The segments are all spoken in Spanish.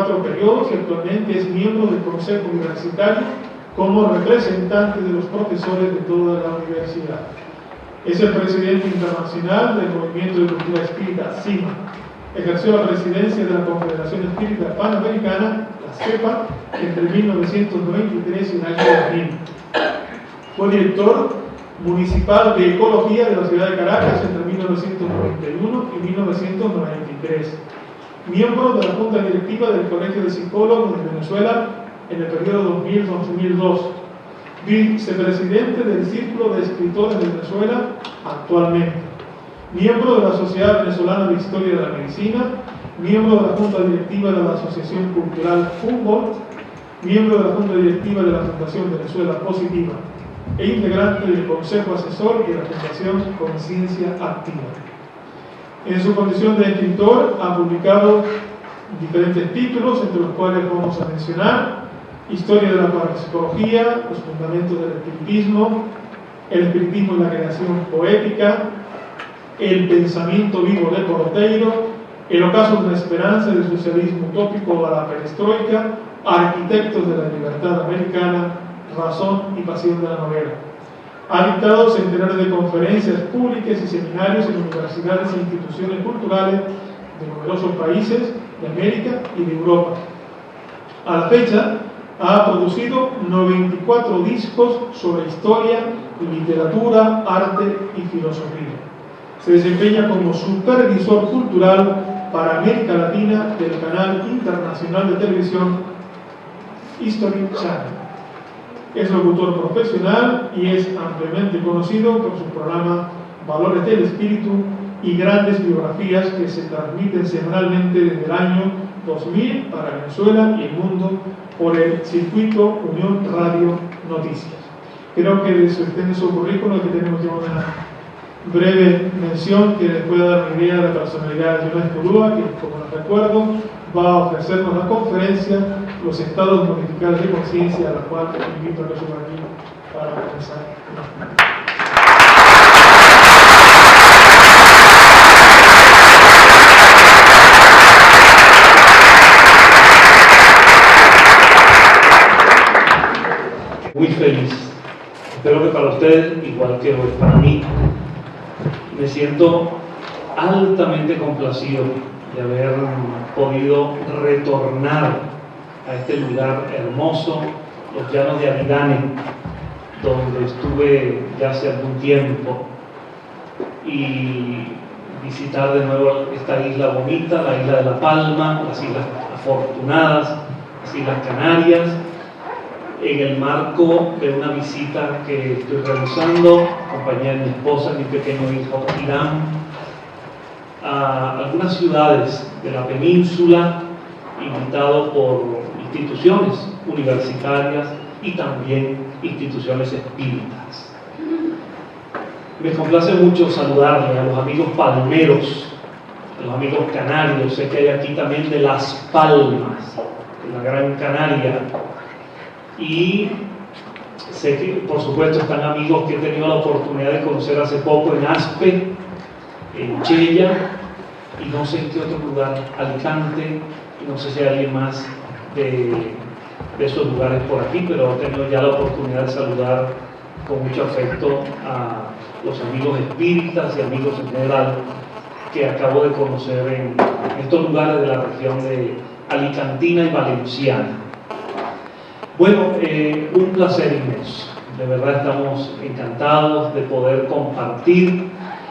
4 periodos y actualmente es miembro del Consejo Universitario como representante de los profesores de toda la universidad. Es el presidente internacional del Movimiento de Cultura Espírita, CIMA. Ejerció la presidencia de la Confederación Espírita Panamericana, la CEPA, entre 1993 y el año 2000. Fue director municipal de Ecología de la ciudad de Caracas entre 1991 y 1993. Miembro de la Junta Directiva del Colegio de Psicólogos de Venezuela en el periodo 2000-2002. Vicepresidente del Círculo de Escritores de Venezuela actualmente. Miembro de la Sociedad Venezolana de Historia de la Medicina. Miembro de la Junta Directiva de la Asociación Cultural Humboldt. Miembro de la Junta Directiva de la Fundación Venezuela Positiva. E integrante del Consejo Asesor y de la Fundación Conciencia Activa. En su condición de escritor ha publicado diferentes títulos, entre los cuales vamos a mencionar Historia de la Parapsicología, Los Fundamentos del Espiritismo, El Espiritismo en la Creación Poética, El Pensamiento Vivo de Porteiro, El Ocaso de la Esperanza del Socialismo Utópico a la Perestroika, Arquitectos de la Libertad Americana, Razón y Pasión de la Novela. Ha dictado centenares de conferencias públicas y seminarios en universidades e instituciones culturales de numerosos países de América y de Europa. A la fecha, ha producido 94 discos sobre historia, literatura, arte y filosofía. Se desempeña como supervisor cultural para América Latina del canal internacional de televisión History Channel. Es locutor profesional y es ampliamente conocido por su programa Valores del Espíritu y grandes biografías que se transmiten semanalmente desde el año 2000 para Venezuela y el mundo por el circuito Unión Radio Noticias. Creo que está en su currículo que tenemos ya una breve mención que les pueda dar una idea de la personalidad de Jonas Curúa, que como les recuerdo va a ofrecernos la conferencia Los estados modificados de conciencia, a la cual les invito a que suban aquí para comenzar. Muy feliz. Espero que para ustedes, igual que para mí, me siento altamente complacido de haber podido retornar a este lugar hermoso, los Llanos de Aridane, donde estuve ya hace algún tiempo, y visitar de nuevo esta isla bonita, la isla de La Palma, las Islas Afortunadas, las Islas Canarias, en el marco de una visita que estoy realizando, acompañada de mi esposa y mi pequeño hijo Irán, a algunas ciudades de la península, invitado por instituciones universitarias y también instituciones espíritas. Me complace mucho saludarle a los amigos palmeros, a los amigos canarios. Sé que hay aquí también de Las Palmas, de la Gran Canaria, y sé que por supuesto están amigos que he tenido la oportunidad de conocer hace poco en Aspe, en Chella, y no sé en qué otro lugar, Alicante, y no sé si hay alguien más de esos lugares por aquí, pero he tenido ya la oportunidad de saludar con mucho afecto a los amigos espíritas y amigos en general que acabo de conocer en estos lugares de la región de Alicantina y Valenciana. Bueno, un placer inmenso. De verdad estamos encantados de poder compartir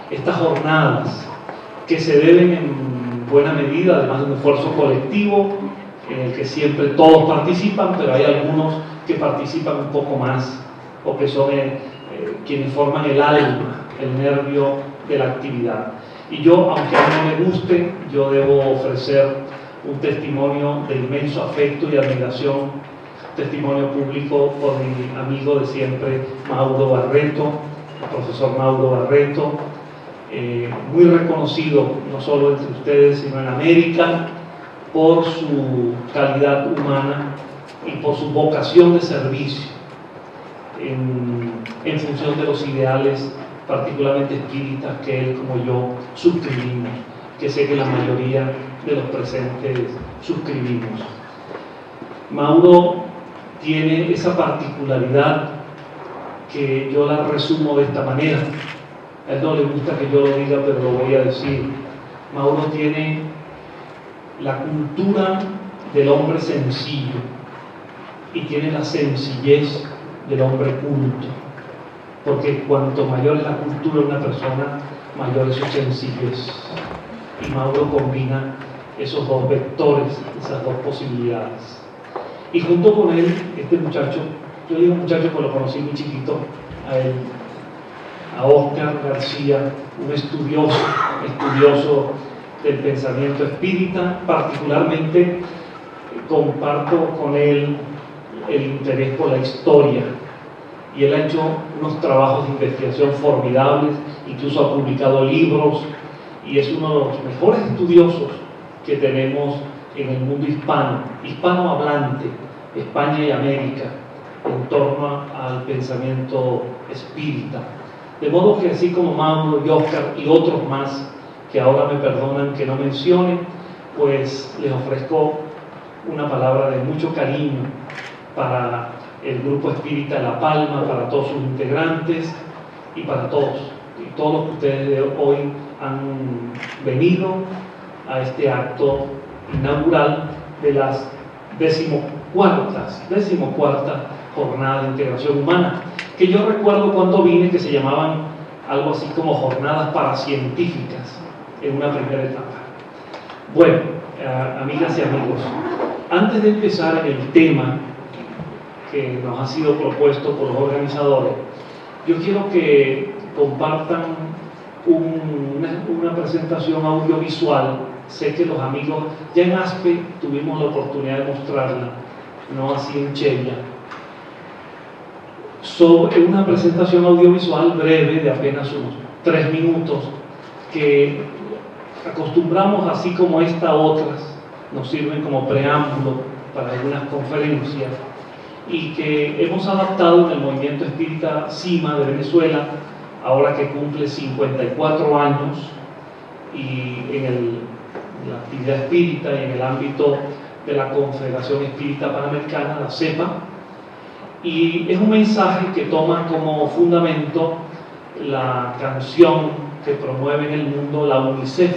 estas jornadas que se deben en buena medida, además de un esfuerzo colectivo en el que siempre todos participan, pero hay algunos que participan un poco más o que son quienes forman el alma, el nervio de la actividad. Y yo, aunque a mí no me guste, yo debo ofrecer un testimonio de inmenso afecto y admiración, testimonio público por mi amigo de siempre, Mauro Barreto, el profesor Mauro Barreto, muy reconocido no solo entre ustedes, sino en América, por su calidad humana y por su vocación de servicio en función de los ideales particularmente espíritas que él como yo suscribimos, que sé que la mayoría de los presentes suscribimos. Mauro tiene esa particularidad que yo la resumo de esta manera. A él no le gusta que yo lo diga, pero lo voy a decir. Mauro tiene la cultura del hombre sencillo y tiene la sencillez del hombre culto, porque cuanto mayor es la cultura de una persona, mayor es su sencillez. Y Mauro combina esos dos vectores, esas dos posibilidades. Y junto con él, este muchacho, yo digo muchacho porque lo conocí muy chiquito, a Óscar García, un estudioso del pensamiento espírita. Particularmente comparto con él el interés por la historia, y él ha hecho unos trabajos de investigación formidables, incluso ha publicado libros, y es uno de los mejores estudiosos que tenemos en el mundo hispanohablante, España y América, en torno al pensamiento espírita. De modo que así como Mauro y Óscar y otros más que ahora me perdonan que no mencione, pues les ofrezco una palabra de mucho cariño para el Grupo Espírita La Palma, para todos sus integrantes y para todos los que ustedes hoy han venido a este acto inaugural de las decimocuarta Jornada de Integración Humana, que yo recuerdo cuando vine que se llamaban algo así como jornadas paracientíficas en una primera etapa. Bueno, amigas y amigos, antes de empezar en el tema que nos ha sido propuesto por los organizadores, yo quiero que compartan una presentación audiovisual. Sé que los amigos, ya en ASPE tuvimos la oportunidad de mostrarla, no así en Chella, sobre una presentación audiovisual breve de apenas unos 3 minutos, que acostumbramos, así como esta, otras, nos sirven como preámbulo para algunas conferencias, y que hemos adaptado en el Movimiento Espírita CIMA de Venezuela, ahora que cumple 54 años, y en la actividad espírita y en el ámbito de la Confederación Espírita Panamericana, la CEPA, y es un mensaje que toma como fundamento la canción que promueve en el mundo la UNICEF,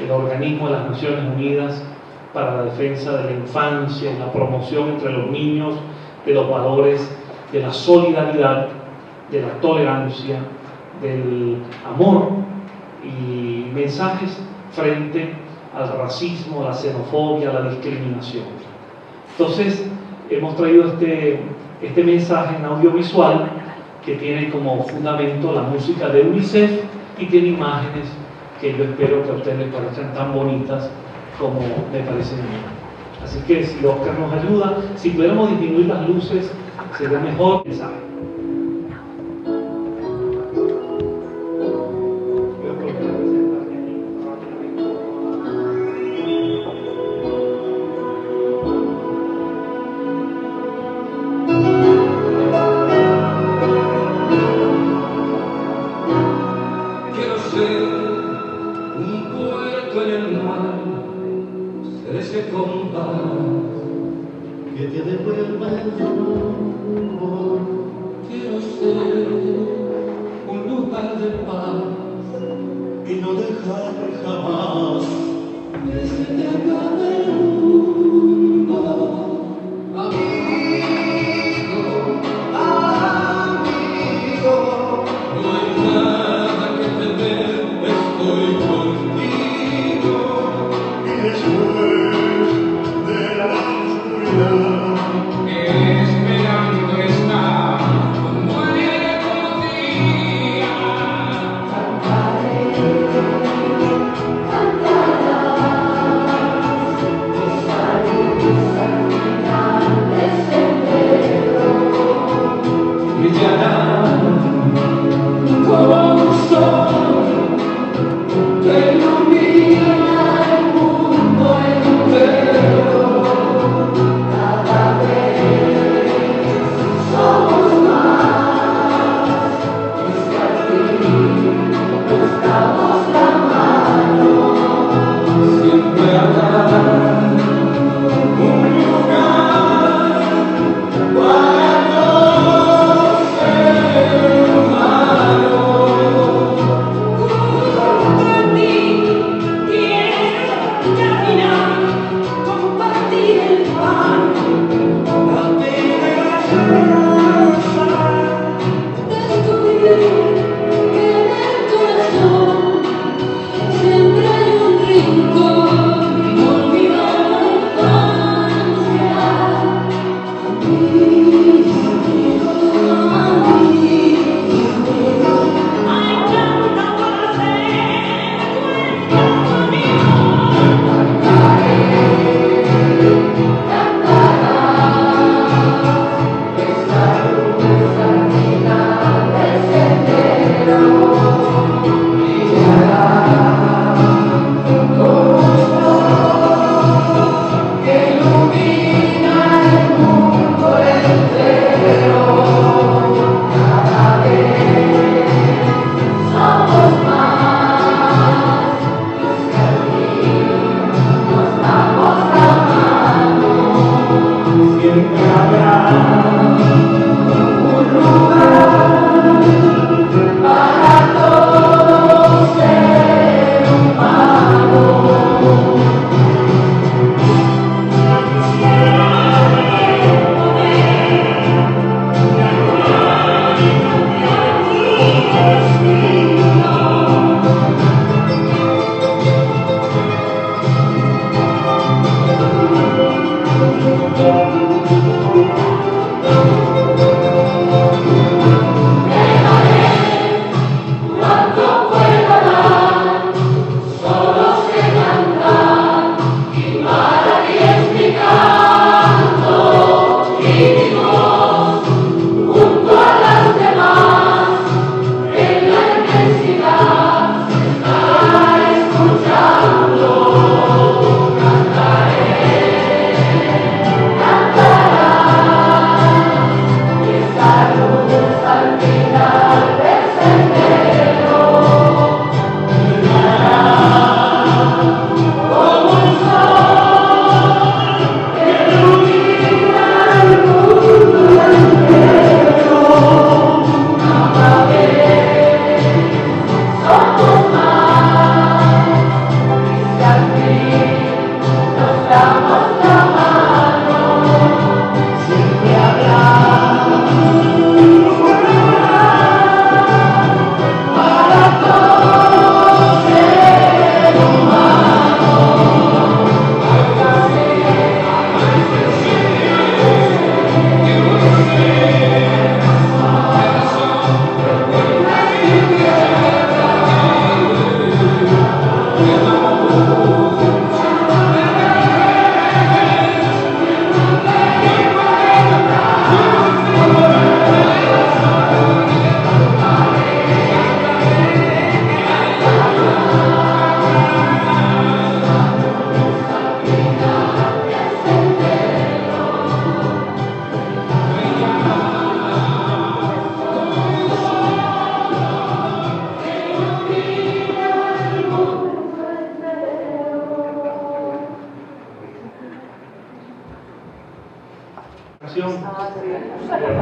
el organismo de las Naciones Unidas para la defensa de la infancia y la promoción entre los niños de los valores de la solidaridad, de la tolerancia, del amor, y mensajes frente al racismo, a la xenofobia, a la discriminación. Entonces, hemos traído este mensaje en audiovisual que tiene como fundamento la música de UNICEF y tiene imágenes que yo espero que a ustedes les parezcan tan bonitas como me parecen a mí. Así que si Óscar nos ayuda, si pudiéramos disminuir las luces, sería mejor.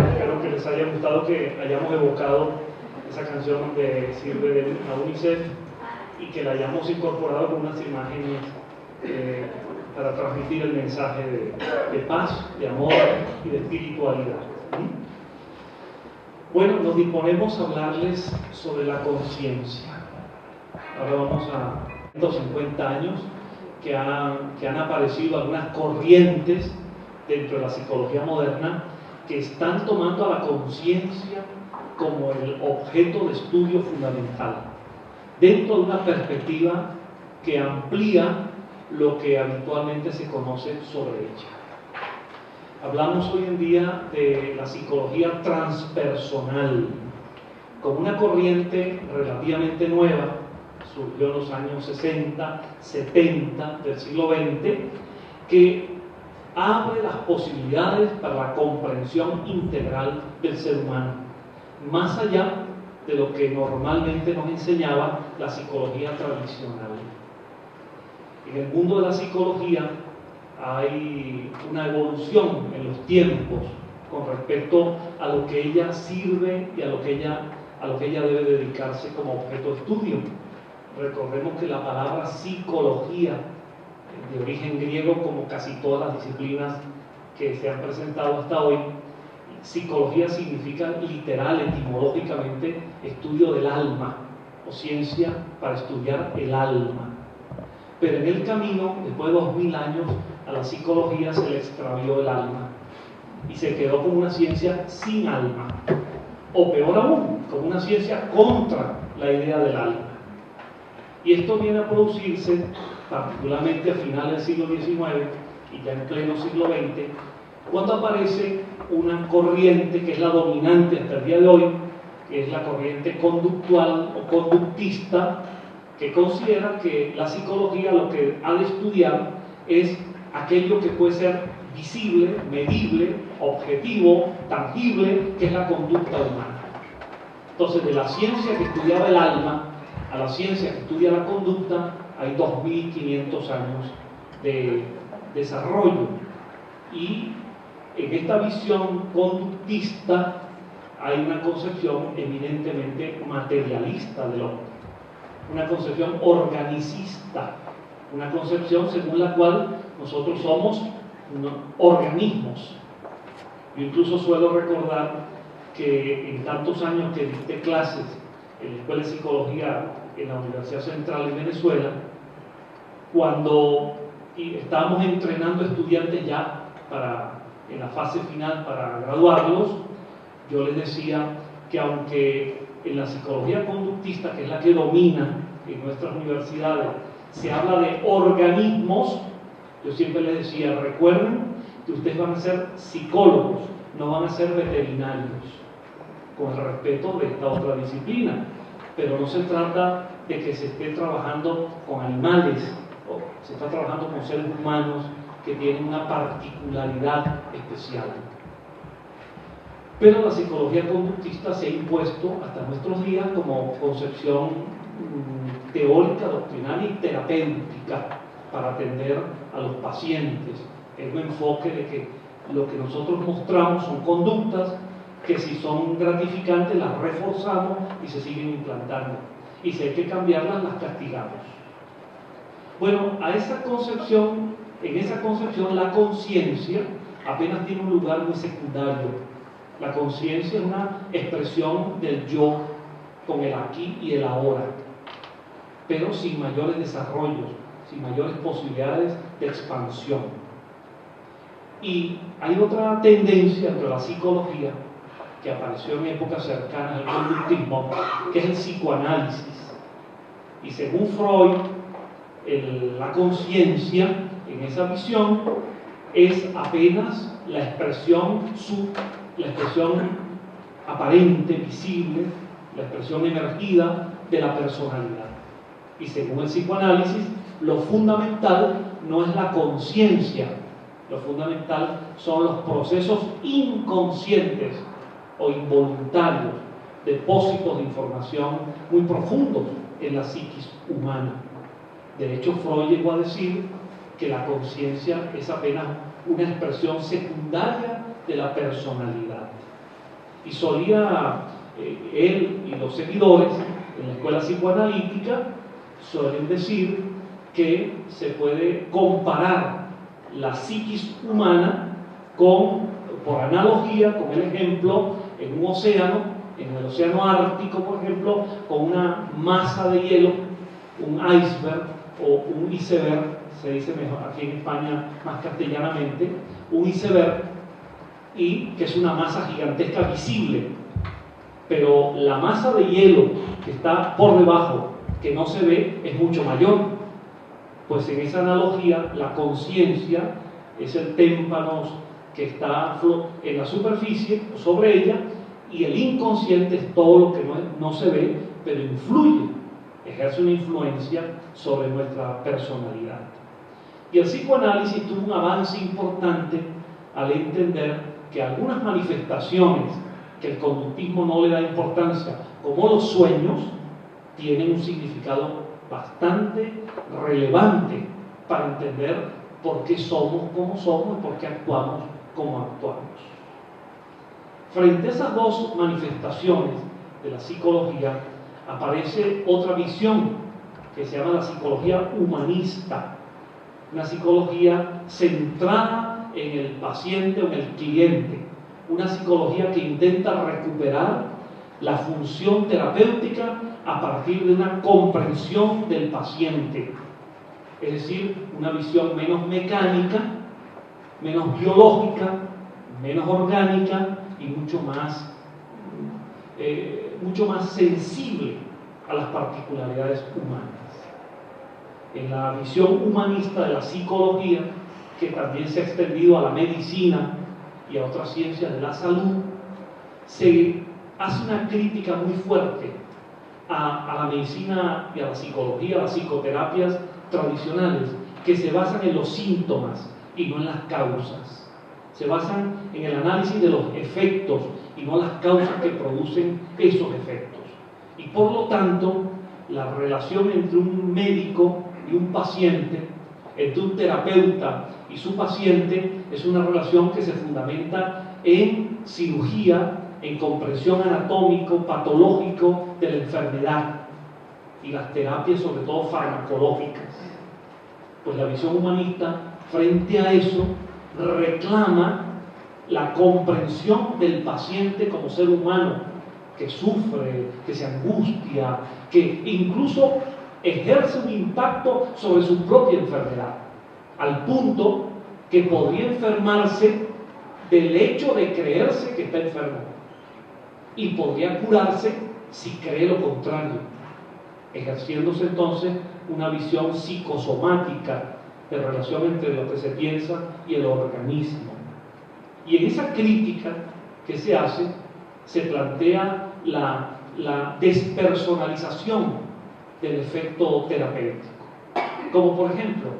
Espero que les haya gustado que hayamos evocado esa canción de Sirve de a UNICEF y que la hayamos incorporado con unas imágenes para transmitir el mensaje de paz, de amor y de espiritualidad. Bueno, nos disponemos a hablarles sobre la conciencia. Ahora vamos a 150 años que han aparecido algunas corrientes dentro de la psicología moderna que están tomando a la conciencia como el objeto de estudio fundamental, dentro de una perspectiva que amplía lo que habitualmente se conoce sobre ella. Hablamos hoy en día de la psicología transpersonal, como una corriente relativamente nueva, surgió en los años 60, 70 del siglo XX, que abre las posibilidades para la comprensión integral del ser humano, más allá de lo que normalmente nos enseñaba la psicología tradicional. En el mundo de la psicología hay una evolución en los tiempos con respecto a lo que ella sirve y a lo que ella debe dedicarse como objeto de estudio. Recordemos que la palabra psicología, de origen griego, como casi todas las disciplinas que se han presentado hasta hoy, psicología significa literal, etimológicamente, estudio del alma o ciencia para estudiar el alma. Pero en el camino, después de 2000 años, a la psicología se le extravió el alma y se quedó como una ciencia sin alma, o peor aún, como una ciencia contra la idea del alma. Y esto viene a producirse particularmente a finales del siglo XIX y ya en pleno siglo XX, cuando aparece una corriente que es la dominante hasta el día de hoy, que es la corriente conductual o conductista, que considera que la psicología lo que ha de estudiar es aquello que puede ser visible, medible, objetivo, tangible, que es la conducta humana. Entonces, de la ciencia que estudiaba el alma a la ciencia que estudia la conducta, hay 2500 años de desarrollo. Y en esta visión conductista hay una concepción eminentemente materialista del hombre, una concepción organicista, una concepción según la cual nosotros somos organismos. Yo incluso suelo recordar que en tantos años que dicté clases en la Escuela de Psicología en la Universidad Central en Venezuela, cuando estábamos entrenando estudiantes ya en la fase final para graduarlos, yo les decía que aunque en la psicología conductista, que es la que domina en nuestras universidades, se habla de organismos, yo siempre les decía, recuerden que ustedes van a ser psicólogos, no van a ser veterinarios, con el respeto de esta otra disciplina, pero no se trata de que se esté trabajando con animales, o se está trabajando con seres humanos que tienen una particularidad especial. Pero la psicología conductista se ha impuesto hasta nuestros días como concepción teórica, doctrinaria y terapéutica para atender a los pacientes. Es un enfoque de que lo que nosotros mostramos son conductas que si son gratificantes las reforzamos y se siguen implantando. Y si hay que cambiarlas, las castigamos. Bueno, en esa concepción la conciencia apenas tiene un lugar muy secundario. La conciencia es una expresión del yo con el aquí y el ahora, pero sin mayores desarrollos, sin mayores posibilidades de expansión. Y hay otra tendencia entre la psicología que apareció en épocas cercanas al conductismo, que es el psicoanálisis. Y según Freud, la conciencia en esa visión es apenas la expresión aparente, visible, la expresión emergida de la personalidad. Y según el psicoanálisis, lo fundamental no es la conciencia, lo fundamental son los procesos inconscientes o involuntarios, depósitos de información muy profundos en la psiquis humana. De hecho, Freud llegó a decir que la conciencia es apenas una expresión secundaria de la personalidad. Y solía él y los seguidores en la escuela psicoanalítica suelen decir que se puede comparar la psiquis humana por analogía, con el ejemplo, en un océano, en el océano Ártico, por ejemplo, con una masa de hielo, un iceberg o un iceberg, se dice mejor aquí en España más castellanamente, un iceberg, y que es una masa gigantesca visible, pero la masa de hielo que está por debajo, que no se ve, es mucho mayor. Pues en esa analogía, la conciencia es el témpano que está en la superficie, sobre ella, y el inconsciente es todo lo que no se ve, pero influye, ejerce una influencia sobre nuestra personalidad. Y el psicoanálisis tuvo un avance importante al entender que algunas manifestaciones que el conductismo no le da importancia, como los sueños, tienen un significado bastante relevante para entender por qué somos como somos y por qué actuamos como actuamos. Frente a esas dos manifestaciones de la psicología, aparece otra visión que se llama la psicología humanista, una psicología centrada en el paciente o en el cliente, una psicología que intenta recuperar la función terapéutica a partir de una comprensión del paciente, es decir, una visión menos mecánica, menos biológica, menos orgánica y mucho más sensible a las particularidades humanas. En la visión humanista de la psicología, que también se ha extendido a la medicina y a otras ciencias de la salud, se hace una crítica muy fuerte a la medicina y a la psicología, a las psicoterapias tradicionales, que se basan en los síntomas y no en las causas. Se basan en el análisis de los efectos y no las causas que producen esos efectos. Y por lo tanto, la relación entre un médico y un paciente, entre un terapeuta y su paciente, es una relación que se fundamenta en cirugía, en comprensión anatómico, patológico de la enfermedad y las terapias, sobre todo farmacológicas. Pues la visión humanista, frente a eso, reclama la comprensión del paciente como ser humano que sufre, que se angustia, que incluso ejerce un impacto sobre su propia enfermedad, al punto que podría enfermarse del hecho de creerse que está enfermo y podría curarse si cree lo contrario, ejerciéndose entonces una visión psicosomática de relación entre lo que se piensa y el organismo. Y en esa crítica que se hace, se plantea la despersonalización del efecto terapéutico. Como por ejemplo,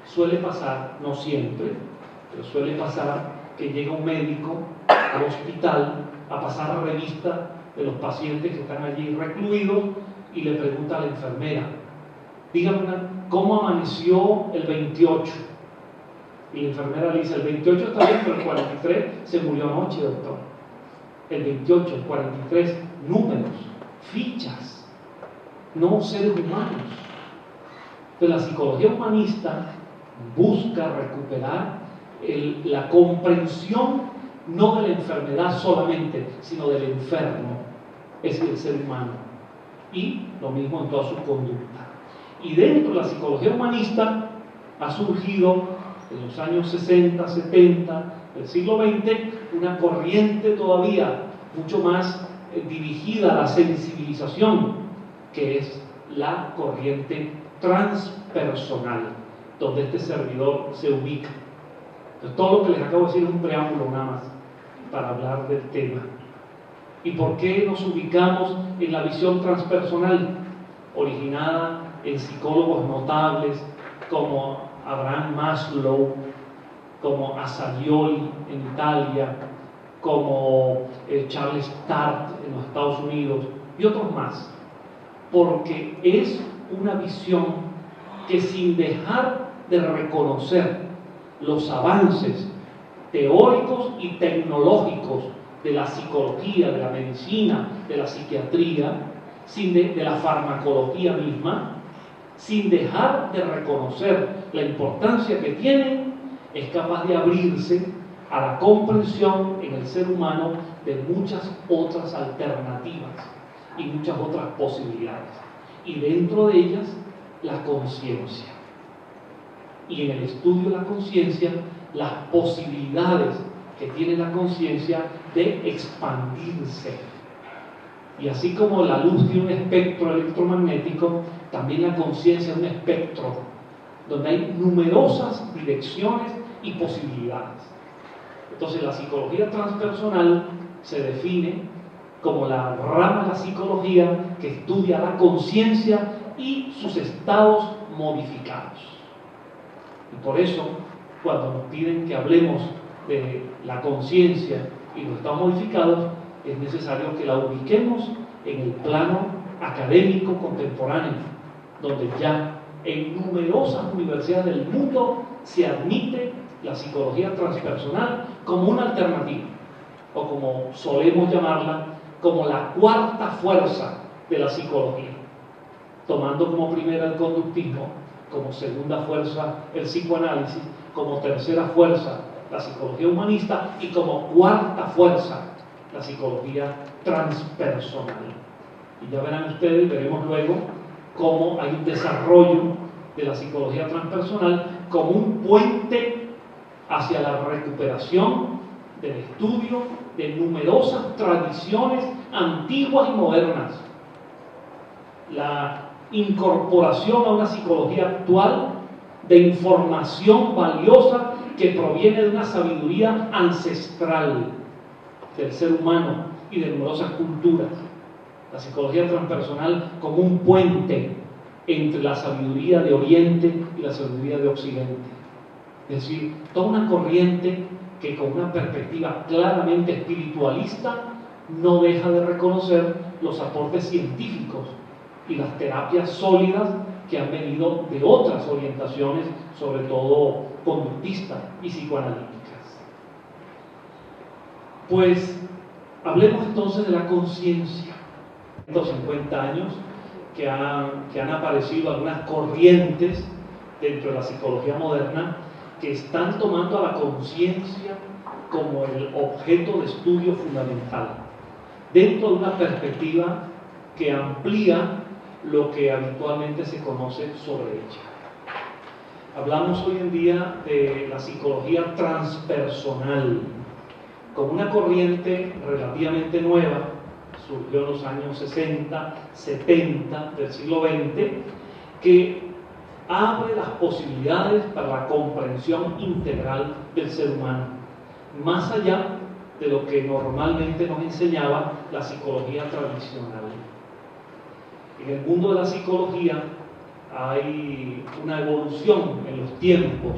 suele pasar, no siempre, pero suele pasar que llega un médico al hospital a pasar revista de los pacientes que están allí recluidos y le pregunta a la enfermera: dígame, ¿cómo amaneció el 28? Y la enfermera le dice: el 28 está bien, pero el 43 se murió anoche, doctor. El 28, el 43, números, fichas, no seres humanos. Entonces la psicología humanista busca recuperar la comprensión no de la enfermedad solamente, sino del enfermo, es decir, el ser humano. Y lo mismo en toda su conducta. Y dentro de la psicología humanista ha surgido en los años 60, 70 del siglo XX una corriente todavía mucho más dirigida a la sensibilización, que es la corriente transpersonal, donde este servidor se ubica. Entonces, todo lo que les acabo de decir es un preámbulo nada más para hablar del tema. ¿Y por qué nos ubicamos en la visión transpersonal, originada en psicólogos notables como Abraham Maslow, como Assagioli en Italia, como Charles Tart en los Estados Unidos y otros más? Porque es una visión que, sin dejar de reconocer los avances teóricos y tecnológicos de la psicología, de la medicina, de la psiquiatría, de la farmacología misma, sin dejar de reconocer la importancia que tienen, es capaz de abrirse a la comprensión en el ser humano de muchas otras alternativas y muchas otras posibilidades. Y dentro de ellas, la conciencia. Y en el estudio de la conciencia, las posibilidades que tiene la conciencia de expandirse. Y así como la luz tiene un espectro electromagnético, también la conciencia es un espectro donde hay numerosas direcciones y posibilidades. Entonces la psicología transpersonal se define como la rama de la psicología que estudia la conciencia y sus estados modificados. Y por eso, cuando nos piden que hablemos de la conciencia y los estados modificados, es necesario que la ubiquemos en el plano académico contemporáneo, donde ya en numerosas universidades del mundo se admite la psicología transpersonal como una alternativa, o como solemos llamarla, como la cuarta fuerza de la psicología, tomando como primera el conductismo, como segunda fuerza el psicoanálisis, como tercera fuerza la psicología humanista y como cuarta fuerza la psicología transpersonal. Y ya verán ustedes, veremos luego cómo hay un desarrollo de la psicología transpersonal como un puente hacia la recuperación del estudio de numerosas tradiciones antiguas y modernas, la incorporación a una psicología actual de información valiosa que proviene de una sabiduría ancestral del ser humano y de numerosas culturas. La psicología transpersonal como un puente entre la sabiduría de Oriente y la sabiduría de Occidente. Es decir, toda una corriente que con una perspectiva claramente espiritualista no deja de reconocer los aportes científicos y las terapias sólidas que han venido de otras orientaciones, sobre todo conductistas y psicoanalíticas. Pues hablemos entonces de la conciencia. En los 50 años que han aparecido algunas corrientes dentro de la psicología moderna que están tomando a la conciencia como el objeto de estudio fundamental, dentro de una perspectiva que amplía lo que habitualmente se conoce sobre ella. Hablamos hoy en día de la psicología transpersonal, como una corriente relativamente nueva, surgió en los años 60, 70 del siglo XX, que abre las posibilidades para la comprensión integral del ser humano, más allá de lo que normalmente nos enseñaba la psicología tradicional. En el mundo de la psicología hay una evolución en los tiempos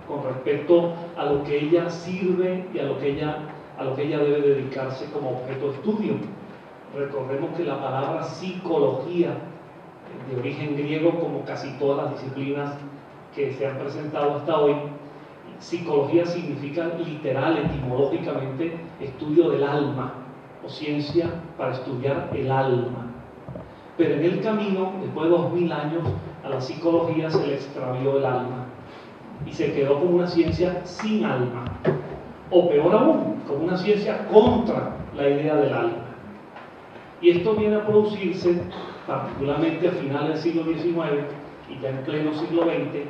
con respecto a lo que ella sirve y a lo que ella debe dedicarse como objeto de estudio. Recordemos que la palabra psicología, de origen griego, como casi todas las disciplinas que se han presentado hasta hoy, psicología significa literal, etimológicamente, estudio del alma o ciencia para estudiar el alma. Pero en el camino, después de 2000 años, a la psicología se le extravió el alma y se quedó como una ciencia sin alma, o peor aún, como una ciencia contra la idea del alma. Y esto viene a producirse particularmente a finales del siglo XIX y ya en pleno siglo XX,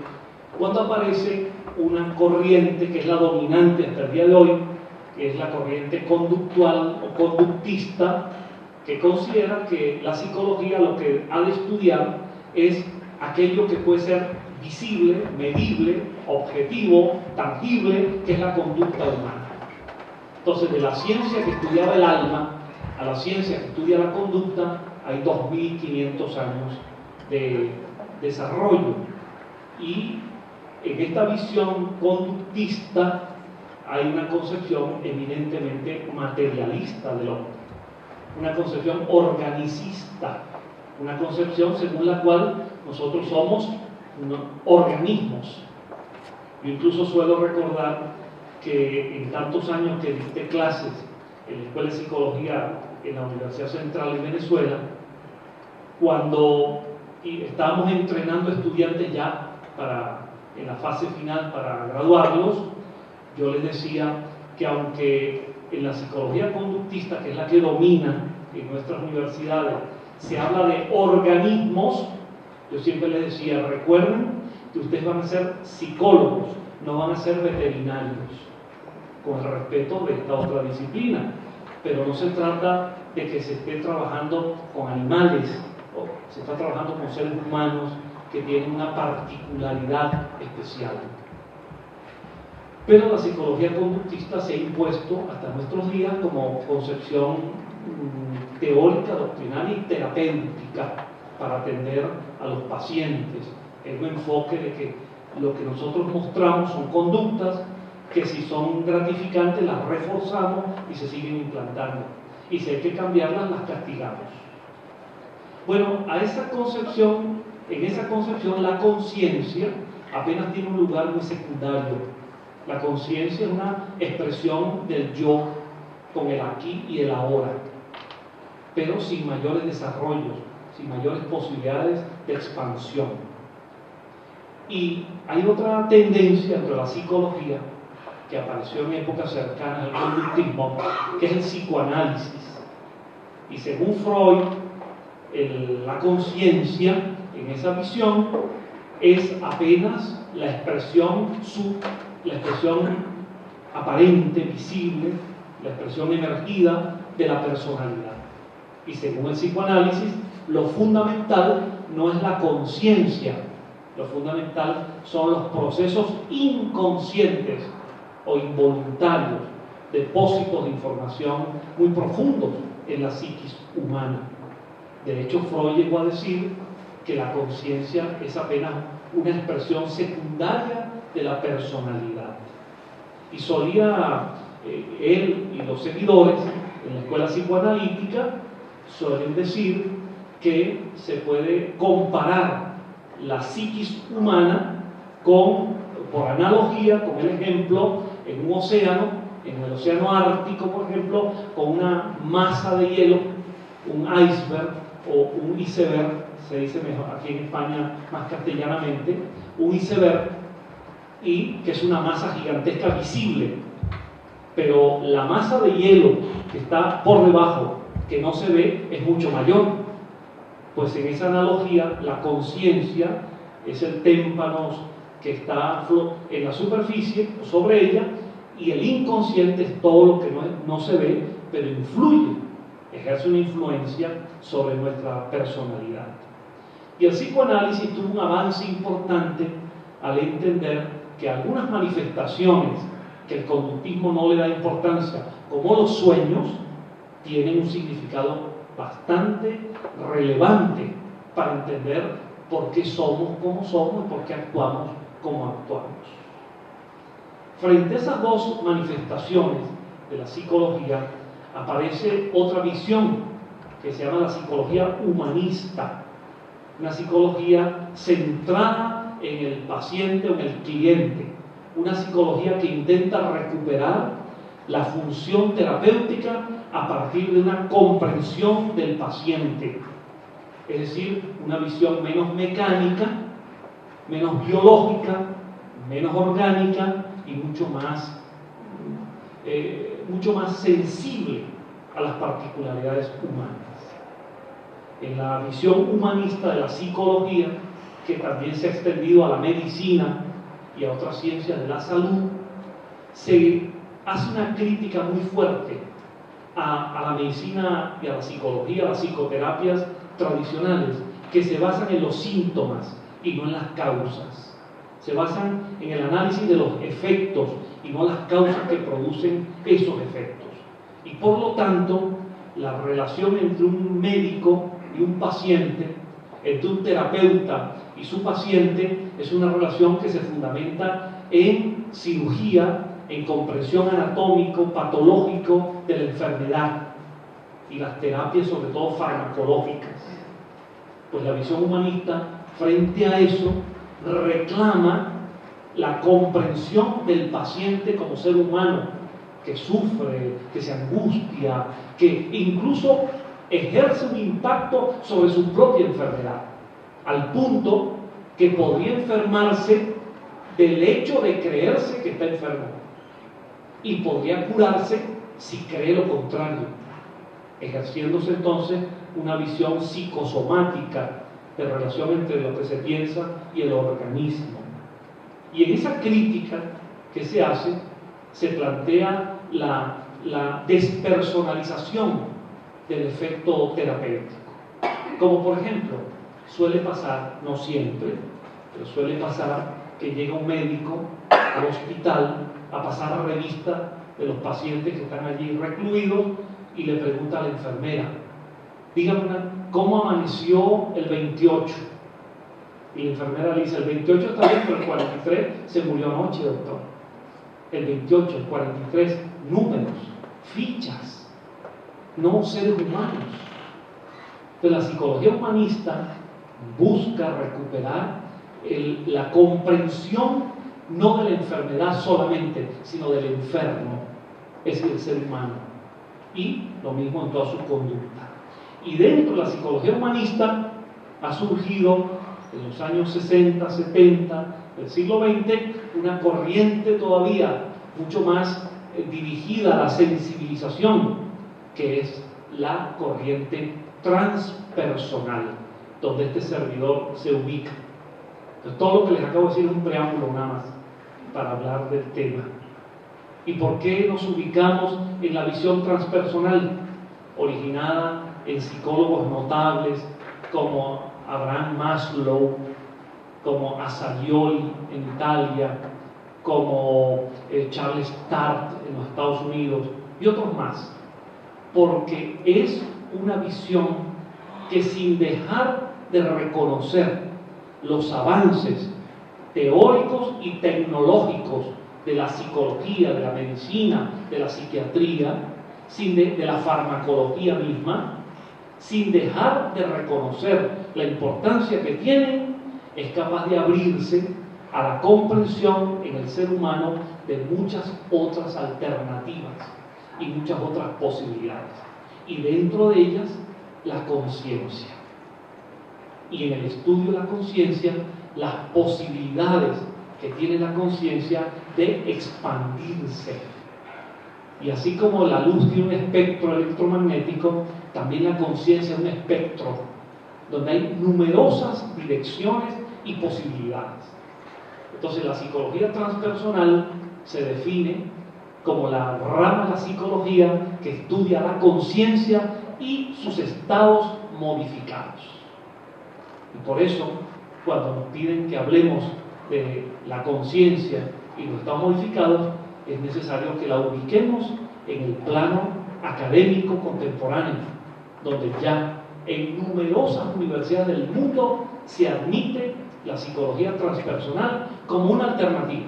cuando aparece una corriente que es la dominante hasta el día de hoy, que es la corriente conductual o conductista, que considera que la psicología lo que ha de estudiar es aquello que puede ser visible, medible, objetivo, tangible, que es la conducta humana. Entonces, de la ciencia que estudiaba el alma a la ciencia que estudia la conducta, hay 2500 años de desarrollo. Y en esta visión conductista hay una concepción eminentemente materialista del hombre, una concepción organicista, una concepción según la cual nosotros somos organismos. Yo incluso suelo recordar que en tantos años que dicté clases en la Escuela de Psicología en la Universidad Central de Venezuela, cuando estábamos entrenando estudiantes ya en la fase final para graduarlos, yo les decía que aunque en la psicología conductista, que es la que domina en nuestras universidades, se habla de organismos, yo siempre les decía, recuerden que ustedes van a ser psicólogos, no van a ser veterinarios, con el respeto de esta otra disciplina. Pero no se trata de que se esté trabajando con animales, o se está trabajando con seres humanos que tienen una particularidad especial. Pero la psicología conductista se ha impuesto hasta nuestros días como concepción teórica, doctrinal y terapéutica para atender a los pacientes. Es un enfoque de que lo que nosotros mostramos son conductas que si son gratificantes las reforzamos y se siguen implantando. Y si hay que cambiarlas, las castigamos. Bueno, en esa concepción la conciencia apenas tiene un lugar muy secundario. La conciencia es una expresión del yo con el aquí y el ahora, pero sin mayores desarrollos, sin mayores posibilidades de expansión. Y hay otra tendencia dentro de la psicología que apareció en épocas cercanas al conductismo, que es el psicoanálisis. Y según Freud, la conciencia, en esa visión, es apenas la expresión aparente, visible, la expresión emergida de la personalidad. Y según el psicoanálisis, lo fundamental no es la conciencia, lo fundamental son los procesos inconscientes o involuntarios depósitos de información muy profundos en la psiquis humana. De hecho, Freud llegó a decir que la conciencia es apenas una expresión secundaria de la personalidad. Y solía él y los seguidores en la escuela psicoanalítica suelen decir que se puede comparar la psiquis humana por analogía, con el ejemplo, en un océano, en el océano Ártico, por ejemplo, con una masa de hielo, un iceberg o un iceberg, se dice mejor aquí en España más castellanamente, un iceberg, y que es una masa gigantesca visible, pero la masa de hielo que está por debajo, que no se ve, es mucho mayor. Pues en esa analogía, la conciencia es el témpano que está en la superficie, sobre ella, y el inconsciente es todo lo que no se ve, pero influye, ejerce una influencia sobre nuestra personalidad. Y el psicoanálisis tuvo un avance importante al entender que algunas manifestaciones que el conductismo no le da importancia, como los sueños, tienen un significado bastante relevante para entender por qué somos como somos y por qué actuamos como actuamos. Frente a esas dos manifestaciones de la psicología, aparece otra visión que se llama la psicología humanista, una psicología centrada en el paciente o en el cliente, una psicología que intenta recuperar la función terapéutica a partir de una comprensión del paciente, es decir, una visión menos mecánica, menos biológica, menos orgánica y mucho más sensible a las particularidades humanas. En la visión humanista de la psicología, que también se ha extendido a la medicina y a otras ciencias de la salud, se hace una crítica muy fuerte a la medicina y a la psicología, a las psicoterapias tradicionales, que se basan en los síntomas y no en las causas. Se basan en el análisis de los efectos y no las causas que producen esos efectos. Y por lo tanto, la relación entre un médico y un paciente, entre un terapeuta y su paciente, es una relación que se fundamenta en cirugía, en comprensión anatómico, patológico de la enfermedad y las terapias, sobre todo farmacológicas. Pues la visión humanista, frente a eso, reclama la comprensión del paciente como ser humano, que sufre, que se angustia, que incluso ejerce un impacto sobre su propia enfermedad, al punto que podría enfermarse del hecho de creerse que está enfermo y podría curarse si cree lo contrario, ejerciéndose entonces una visión psicosomática de relación entre lo que se piensa y el organismo. Y en esa crítica que se hace, se plantea la despersonalización del efecto terapéutico. Como por ejemplo, suele pasar, no siempre, pero suele pasar que llega un médico al hospital a pasar a revista de los pacientes que están allí recluidos y le pregunta a la enfermera: dígame, ¿cómo amaneció el 28? Y la enfermera le dice: el 28 está bien, pero el 43 se murió anoche, doctor. El 28, el 43, números, fichas, no seres humanos. Entonces la psicología humanista busca recuperar la comprensión no de la enfermedad solamente, sino del enfermo, es decir, el ser humano, y lo mismo en toda su conducta. Y dentro de la psicología humanista ha surgido en los años 60, 70 del siglo XX una corriente todavía mucho más dirigida a la sensibilización, que es la corriente transpersonal, donde este servidor se ubica. Entonces, todo lo que les acabo de decir es un preámbulo nada más para hablar del tema. ¿Y por qué nos ubicamos en la visión transpersonal, originada en psicólogos notables como Abraham Maslow, como Assagioli en Italia, como Charles Tart en los Estados Unidos y otros más, porque es una visión que, sin dejar de reconocer los avances teóricos y tecnológicos de la psicología, de la medicina, de la psiquiatría, de la farmacología misma, sin dejar de reconocer la importancia que tienen, es capaz de abrirse a la comprensión en el ser humano de muchas otras alternativas y muchas otras posibilidades. Y dentro de ellas, la conciencia. Y en el estudio de la conciencia, las posibilidades que tiene la conciencia de expandirse. Y así como la luz tiene un espectro electromagnético, también la conciencia es un espectro donde hay numerosas direcciones y posibilidades. Entonces, la psicología transpersonal se define como la rama de la psicología que estudia la conciencia y sus estados modificados. Y por eso, cuando nos piden que hablemos de la conciencia y los estados modificados, es necesario que la ubiquemos en el plano académico contemporáneo, donde ya en numerosas universidades del mundo se admite la psicología transpersonal como una alternativa,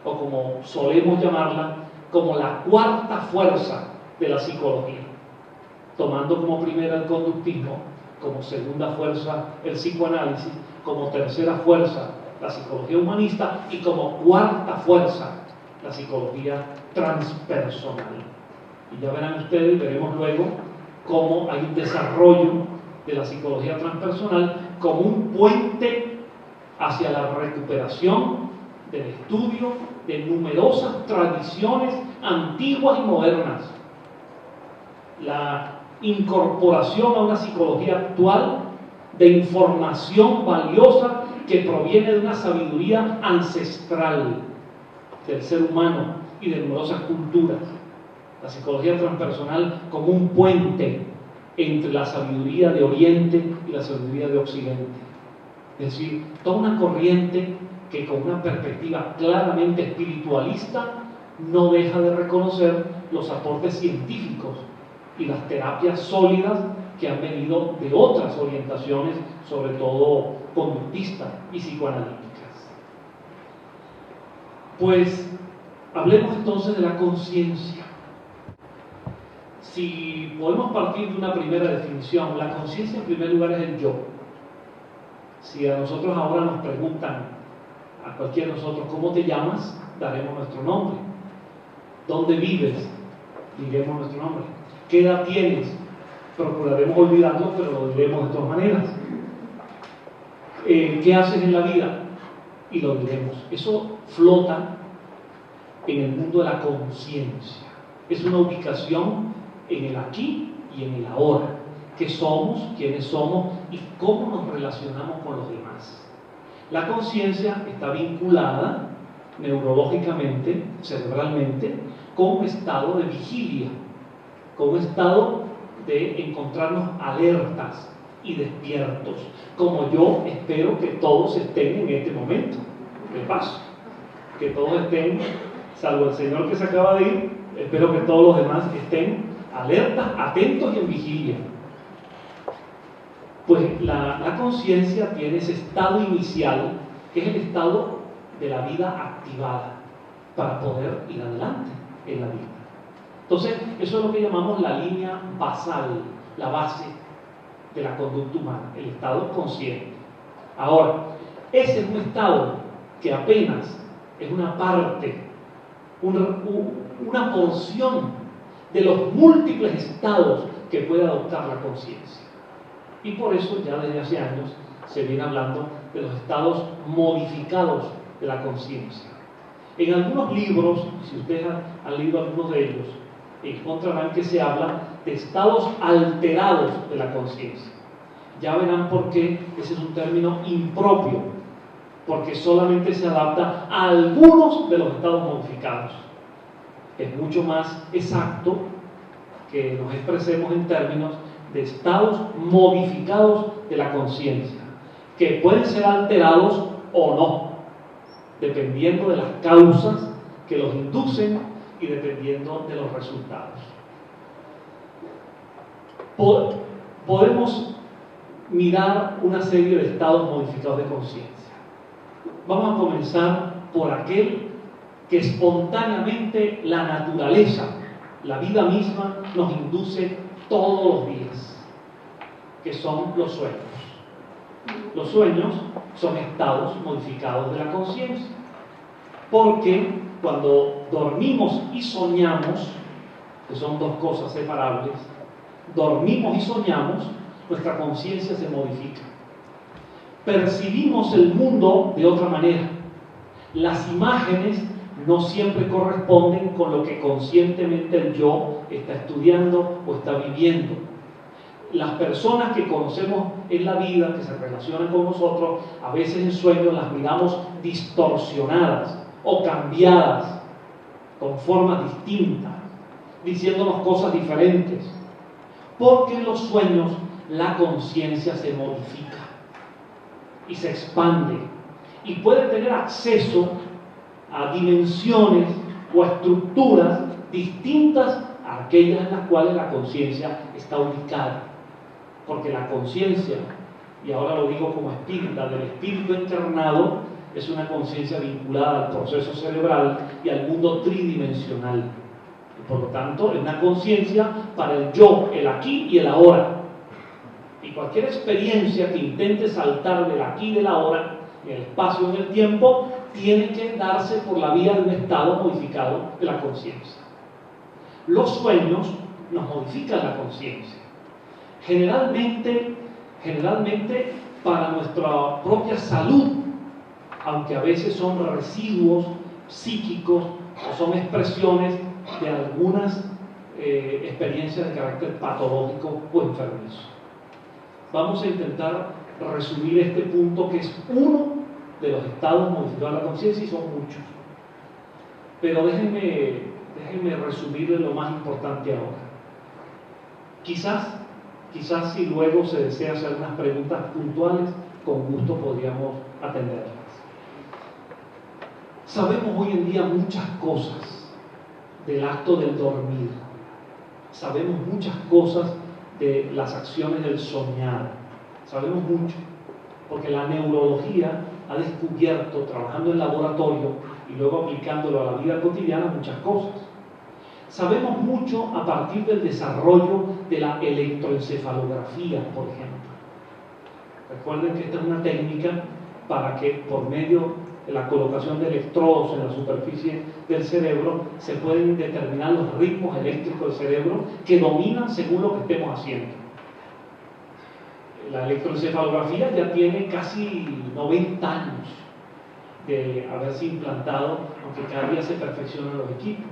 o como solemos llamarla, como la cuarta fuerza de la psicología, tomando como primera el conductismo, como segunda fuerza el psicoanálisis, como tercera fuerza la psicología humanista y como cuarta fuerza la psicología transpersonal. Y ya verán ustedes, veremos luego cómo hay un desarrollo de la psicología transpersonal como un puente hacia la recuperación del estudio de numerosas tradiciones antiguas y modernas, la incorporación a una psicología actual de información valiosa que proviene de una sabiduría ancestral del ser humano y de numerosas culturas. La psicología transpersonal como un puente entre la sabiduría de Oriente y la sabiduría de Occidente. Es decir, toda una corriente que, con una perspectiva claramente espiritualista, no deja de reconocer los aportes científicos y las terapias sólidas que han venido de otras orientaciones, sobre todo conductistas y psicoanalíticas. Pues hablemos entonces de la conciencia. Si podemos partir de una primera definición, la conciencia en primer lugar es el yo. Si a nosotros ahora nos preguntan, a cualquiera de nosotros, ¿cómo te llamas?, daremos nuestro nombre. ¿Dónde vives?, diremos nuestro nombre. ¿Qué edad tienes?, procuraremos olvidarlo, pero lo diremos de todas maneras. ¿Qué haces en la vida?, y lo diremos. Eso flota en el mundo de la conciencia. Es una ubicación en el aquí y en el ahora. ¿Qué somos?, quiénes somos y cómo nos relacionamos con los demás. La conciencia está vinculada neurológicamente, cerebralmente, con un estado de vigilia, con un estado de encontrarnos alertas y despiertos, como yo espero que todos estén en este momento de paso, que todos estén, salvo el señor que se acaba de ir, espero que todos los demás estén alertas, atentos y en vigilia. Pues la conciencia tiene ese estado inicial, que es el estado de la vida activada para poder ir adelante en la vida. Entonces, eso es lo que llamamos la línea basal, la base de la conducta humana, el estado consciente. Ahora, ese es un estado que apenas es una parte, una porción de los múltiples estados que puede adoptar la conciencia. Y por eso ya desde hace años se viene hablando de los estados modificados de la conciencia. En algunos libros, si ustedes han leído algunos de ellos, encontrarán que se habla de estados alterados de la conciencia. Ya verán por qué ese es un término impropio, porque solamente se adapta a algunos de los estados modificados. Es mucho más exacto que nos expresemos en términos de estados modificados de la conciencia, que pueden ser alterados o no. dependiendo de las causas que los inducen y dependiendo de los resultados. Podemos mirar una serie de estados modificados de conciencia. Vamos a comenzar por aquel que espontáneamente la naturaleza, la vida misma, nos induce todos los días, que son los sueños. Los sueños son estados modificados de la conciencia, porque cuando dormimos y soñamos, que son dos cosas separables, dormimos y soñamos, nuestra conciencia se modifica. Percibimos el mundo de otra manera. Las imágenes no siempre corresponden con lo que conscientemente el yo está estudiando o está viviendo. Las personas que conocemos en la vida, que se relacionan con nosotros, a veces en sueños las miramos distorsionadas o cambiadas, con formas distintas, diciéndonos cosas diferentes. Porque en los sueños la conciencia se modifica y se expande y puede tener acceso a dimensiones o a estructuras distintas a aquellas en las cuales la conciencia está ubicada. Porque la conciencia, y ahora lo digo como espírita, del espíritu encarnado, es una conciencia vinculada al proceso cerebral y al mundo tridimensional. Y por lo tanto, es una conciencia para el yo, el aquí y el ahora. Y cualquier experiencia que intente saltar del aquí y del ahora, en el espacio y en el tiempo, tiene que darse por la vía de un estado modificado de la conciencia. Los sueños nos modifican la conciencia. Generalmente para nuestra propia salud, aunque a veces son residuos psíquicos o son expresiones de algunas experiencias de carácter patológico o enfermizo. Vamos a intentar resumir este punto, que es uno de los estados modificados de la conciencia, y son muchos. Pero déjenme resumir lo más importante ahora. Quizás si luego se desea hacer unas preguntas puntuales, con gusto podríamos atenderlas. Sabemos hoy en día muchas cosas del acto del dormir. Sabemos muchas cosas de las acciones del soñar. Sabemos mucho, porque la neurología ha descubierto, trabajando en laboratorio y luego aplicándolo a la vida cotidiana, muchas cosas. Sabemos mucho a partir del desarrollo de la electroencefalografía, por ejemplo. Recuerden que esta es una técnica para que por medio de la colocación de electrodos en la superficie del cerebro se pueden determinar los ritmos eléctricos del cerebro que dominan según lo que estemos haciendo. La electroencefalografía ya tiene casi 90 años de haberse implantado, aunque cada día se perfeccionan los equipos.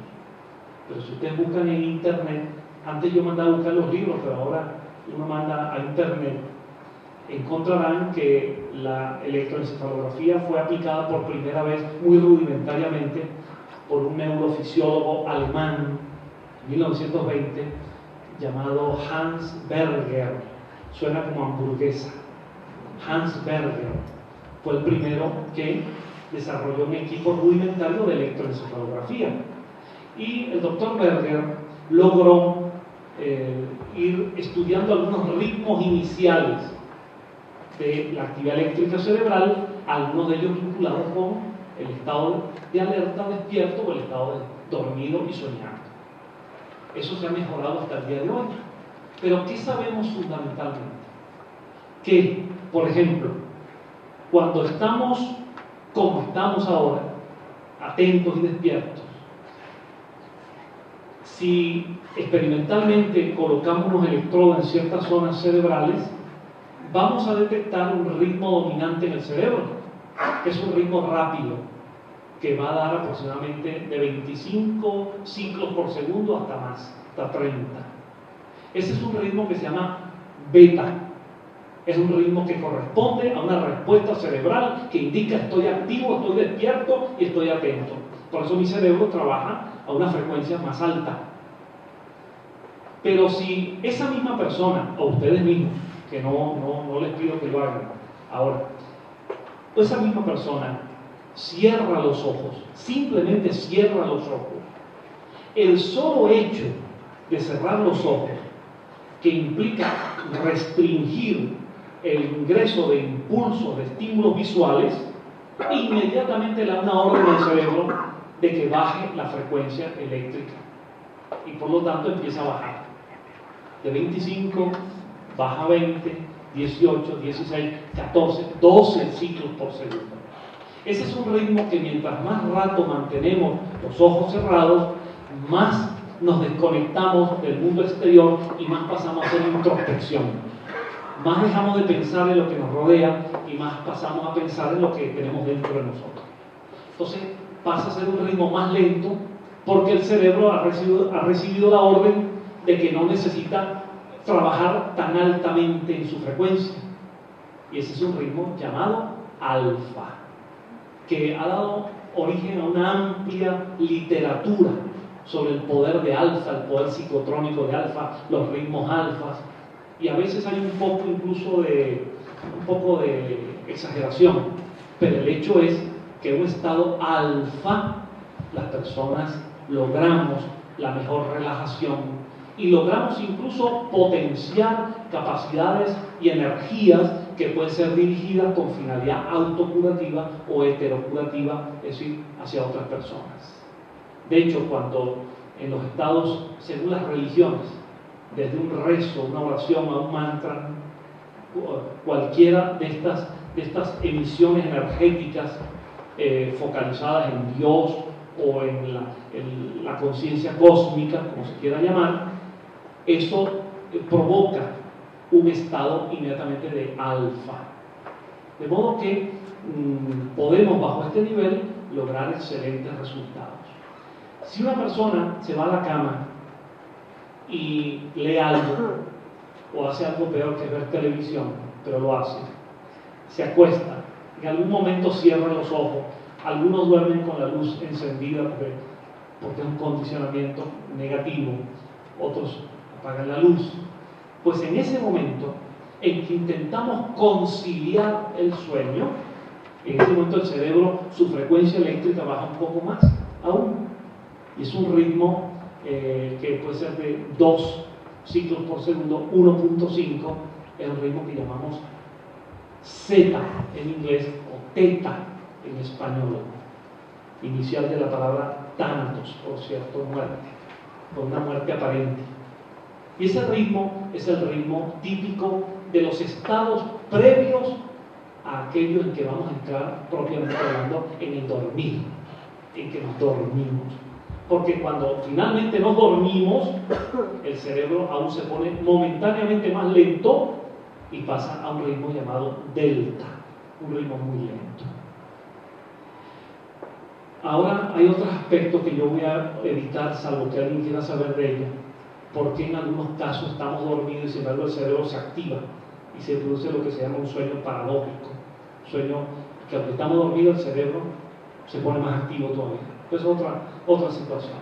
Pero si ustedes buscan en internet, antes yo mandaba a buscar los libros, pero ahora uno manda a internet, encontrarán que la electroencefalografía fue aplicada por primera vez muy rudimentariamente por un neurofisiólogo alemán en 1920 llamado Hans Berger. Suena como hamburguesa. Hans Berger fue el primero que desarrolló un equipo rudimentario de electroencefalografía. Y el doctor Berger logró ir estudiando algunos ritmos iniciales de la actividad eléctrica cerebral, algunos de ellos vinculados con el estado de alerta, despierto, o el estado de dormido y soñando. Eso se ha mejorado hasta el día de hoy. Pero ¿qué sabemos fundamentalmente? Que, por ejemplo, cuando estamos como estamos ahora, atentos y despiertos, si experimentalmente colocamos unos electrodos en ciertas zonas cerebrales, vamos a detectar un ritmo dominante en el cerebro, que es un ritmo rápido, que va a dar aproximadamente de 25 ciclos por segundo hasta más, hasta 30. Ese es un ritmo que se llama beta. Es un ritmo que corresponde a una respuesta cerebral que indica estoy activo, estoy despierto y estoy atento. Por eso mi cerebro trabaja a una frecuencia más alta. Pero si esa misma persona, o ustedes mismos, que no les pido que lo hagan ahora, esa misma persona cierra los ojos, simplemente cierra los ojos. El solo hecho de cerrar los ojos, que implica restringir el ingreso de impulsos, de estímulos visuales, inmediatamente le da una orden al cerebro de que baje la frecuencia eléctrica y por lo tanto empieza a bajar. De 25 baja a 20, 18, 16, 14, 12 ciclos por segundo. Ese es un ritmo que mientras más rato mantenemos los ojos cerrados, más nos desconectamos del mundo exterior y más pasamos a hacer introspección. Más dejamos de pensar en lo que nos rodea y más pasamos a pensar en lo que tenemos dentro de nosotros. Entonces pasa a ser un ritmo más lento porque el cerebro ha recibido la orden de que no necesita trabajar tan altamente en su frecuencia. Y ese es un ritmo llamado alfa, que ha dado origen a una amplia literatura sobre el poder de alfa, el poder psicotrónico de alfa, los ritmos alfas, y a veces hay un poco de exageración, pero el hecho es que en un estado alfa las personas logramos la mejor relajación y logramos incluso potenciar capacidades y energías que pueden ser dirigidas con finalidad autocurativa o heterocurativa, es decir, hacia otras personas. De hecho, cuando en los estados, según las religiones, desde un rezo, una oración a un mantra, cualquiera de estas emisiones energéticas focalizadas en Dios o en la conciencia cósmica, como se quiera llamar, eso provoca un estado inmediatamente de alfa. De modo que podemos bajo este nivel lograr excelentes resultados. Si una persona se va a la cama y lee algo o hace algo peor que ver televisión, pero lo hace, se acuesta, en algún momento cierra los ojos, algunos duermen con la luz encendida porque es un condicionamiento negativo, otros apagan la luz. Pues en ese momento en que intentamos conciliar el sueño, en ese momento el cerebro, su frecuencia eléctrica baja un poco más aún, y es un ritmo que puede ser de 2 ciclos por segundo, 1.5 es el ritmo que llamamos zeta en inglés o teta en español, inicial de la palabra thanatos, por cierto, muerte, por una muerte aparente. Y ese ritmo es el ritmo típico de los estados previos a aquello en que vamos a entrar propiamente hablando en el dormir, en que nos dormimos. Porque cuando finalmente nos dormimos, el cerebro aún se pone momentáneamente más lento y pasa a un ritmo llamado delta, un ritmo muy lento. Ahora hay otros aspectos que yo voy a evitar, salvo que alguien quiera saber de ella, porque en algunos casos estamos dormidos y sin embargo el cerebro se activa y se produce lo que se llama un sueño paradójico, un sueño que aunque estamos dormidos el cerebro se pone más activo todavía. Es otra situación.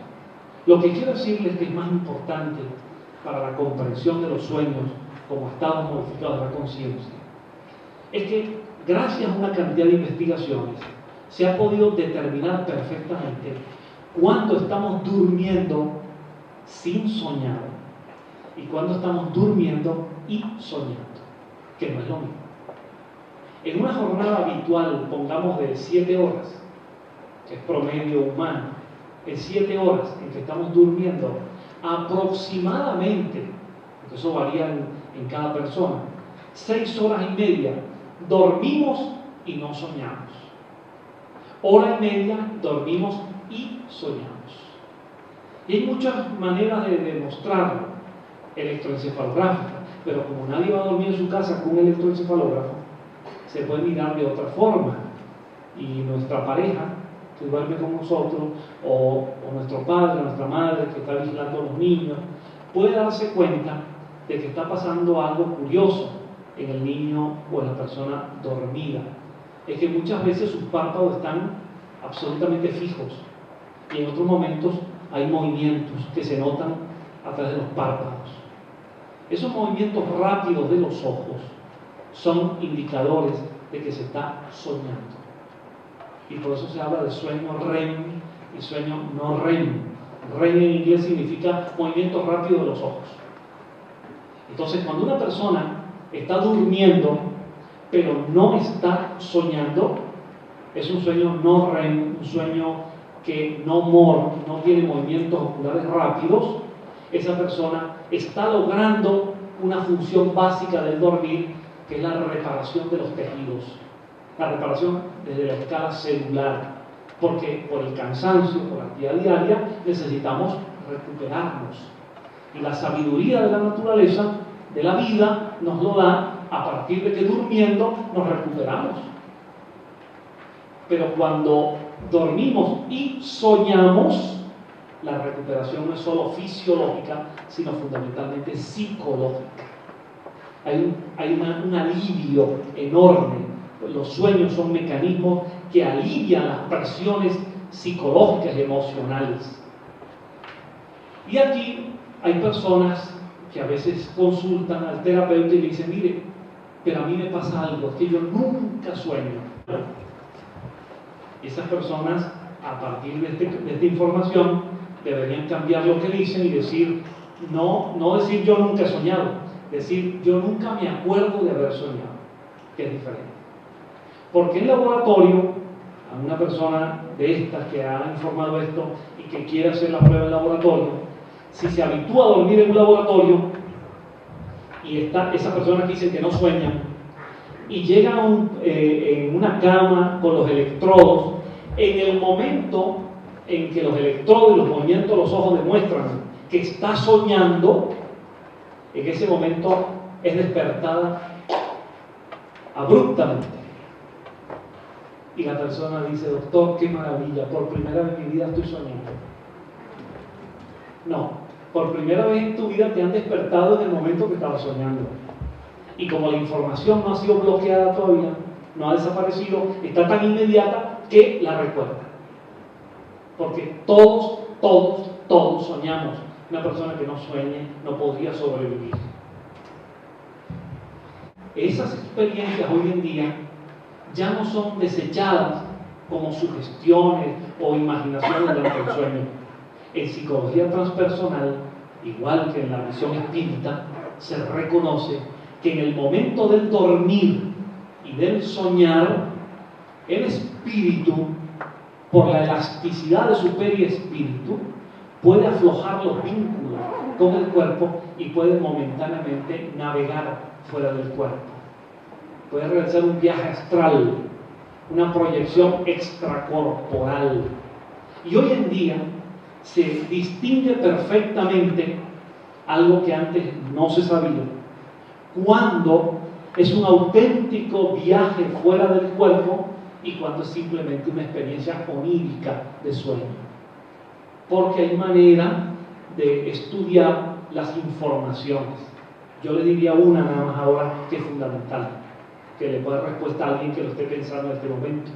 Lo que quiero decirles que es más importante para la comprensión de los sueños como estados modificados de la conciencia es que gracias a una cantidad de investigaciones se ha podido determinar perfectamente cuándo estamos durmiendo sin soñar y cuándo estamos durmiendo y soñando, que no es lo mismo. En una jornada habitual, pongamos de 7 horas, que es promedio humano, en 7 horas en que estamos durmiendo, aproximadamente, porque eso varía en cada persona, 6 horas y media dormimos y no soñamos. Hora y media dormimos y soñamos. Y hay muchas maneras de demostrarlo, electroencefalográfica, pero como nadie va a dormir en su casa con un electroencefalógrafo, se puede mirar de otra forma. Y nuestra pareja, que duerme con nosotros, o nuestro padre, nuestra madre, que está vigilando a los niños, puede darse cuenta de que está pasando algo curioso en el niño o en la persona dormida. Es que muchas veces sus párpados están absolutamente fijos y en otros momentos hay movimientos que se notan a través de los párpados. Esos movimientos rápidos de los ojos son indicadores de que se está soñando. Y por eso se habla de sueño REM y sueño no REM. REM en inglés significa movimiento rápido de los ojos. Entonces, cuando una persona está durmiendo, pero no está soñando, es un sueño no REM, un sueño que no tiene movimientos oculares rápidos. Esa persona está logrando una función básica del dormir, que es la reparación de los tejidos, la reparación desde la escala celular, porque por el cansancio, por la actividad diaria, necesitamos recuperarnos. Y la sabiduría de la naturaleza, de la vida, nos lo da a partir de que durmiendo nos recuperamos. Pero cuando dormimos y soñamos, la recuperación no es solo fisiológica, sino fundamentalmente psicológica. Hay un alivio enorme. Los sueños son mecanismos que alivian las presiones psicológicas y emocionales. Y aquí hay personas que a veces consultan al terapeuta y le dicen: mire, pero a mí me pasa algo, es que yo nunca sueño. Y esas personas, a partir de esta información, deberían cambiar lo que dicen y decir, no decir yo nunca he soñado, decir yo nunca me acuerdo de haber soñado, que es diferente. Porque en laboratorio, a una persona de estas que ha informado esto y que quiere hacer la prueba en laboratorio, si se habitúa a dormir en un laboratorio y está esa persona que dice que no sueña y llega en una cama con los electrodos, en el momento en que los electrodos y los movimientos de los ojos demuestran que está soñando, en ese momento es despertada abruptamente. Y la persona dice: doctor, qué maravilla, por primera vez en mi vida estoy soñando. No, por primera vez en tu vida te han despertado en el momento que estabas soñando. Y como la información no ha sido bloqueada todavía, no ha desaparecido, está tan inmediata que la recuerda. Porque todos soñamos. Una persona que no sueñe no podría sobrevivir. Esas experiencias hoy en día ya no son desechadas como sugestiones o imaginaciones durante el sueño. En psicología transpersonal, igual que en la visión espírita, se reconoce que en el momento del dormir y del soñar, el espíritu, por la elasticidad de su periespíritu, puede aflojar los vínculos con el cuerpo y puede momentáneamente navegar fuera del cuerpo. Puede realizar un viaje astral, una proyección extracorporal. Y hoy en día se distingue perfectamente algo que antes no se sabía, cuando es un auténtico viaje fuera del cuerpo y cuando es simplemente una experiencia onírica de sueño. Porque hay manera de estudiar las informaciones. Yo le diría una nada más ahora que es fundamental, que le pueda dar respuesta a alguien que lo esté pensando en este momento.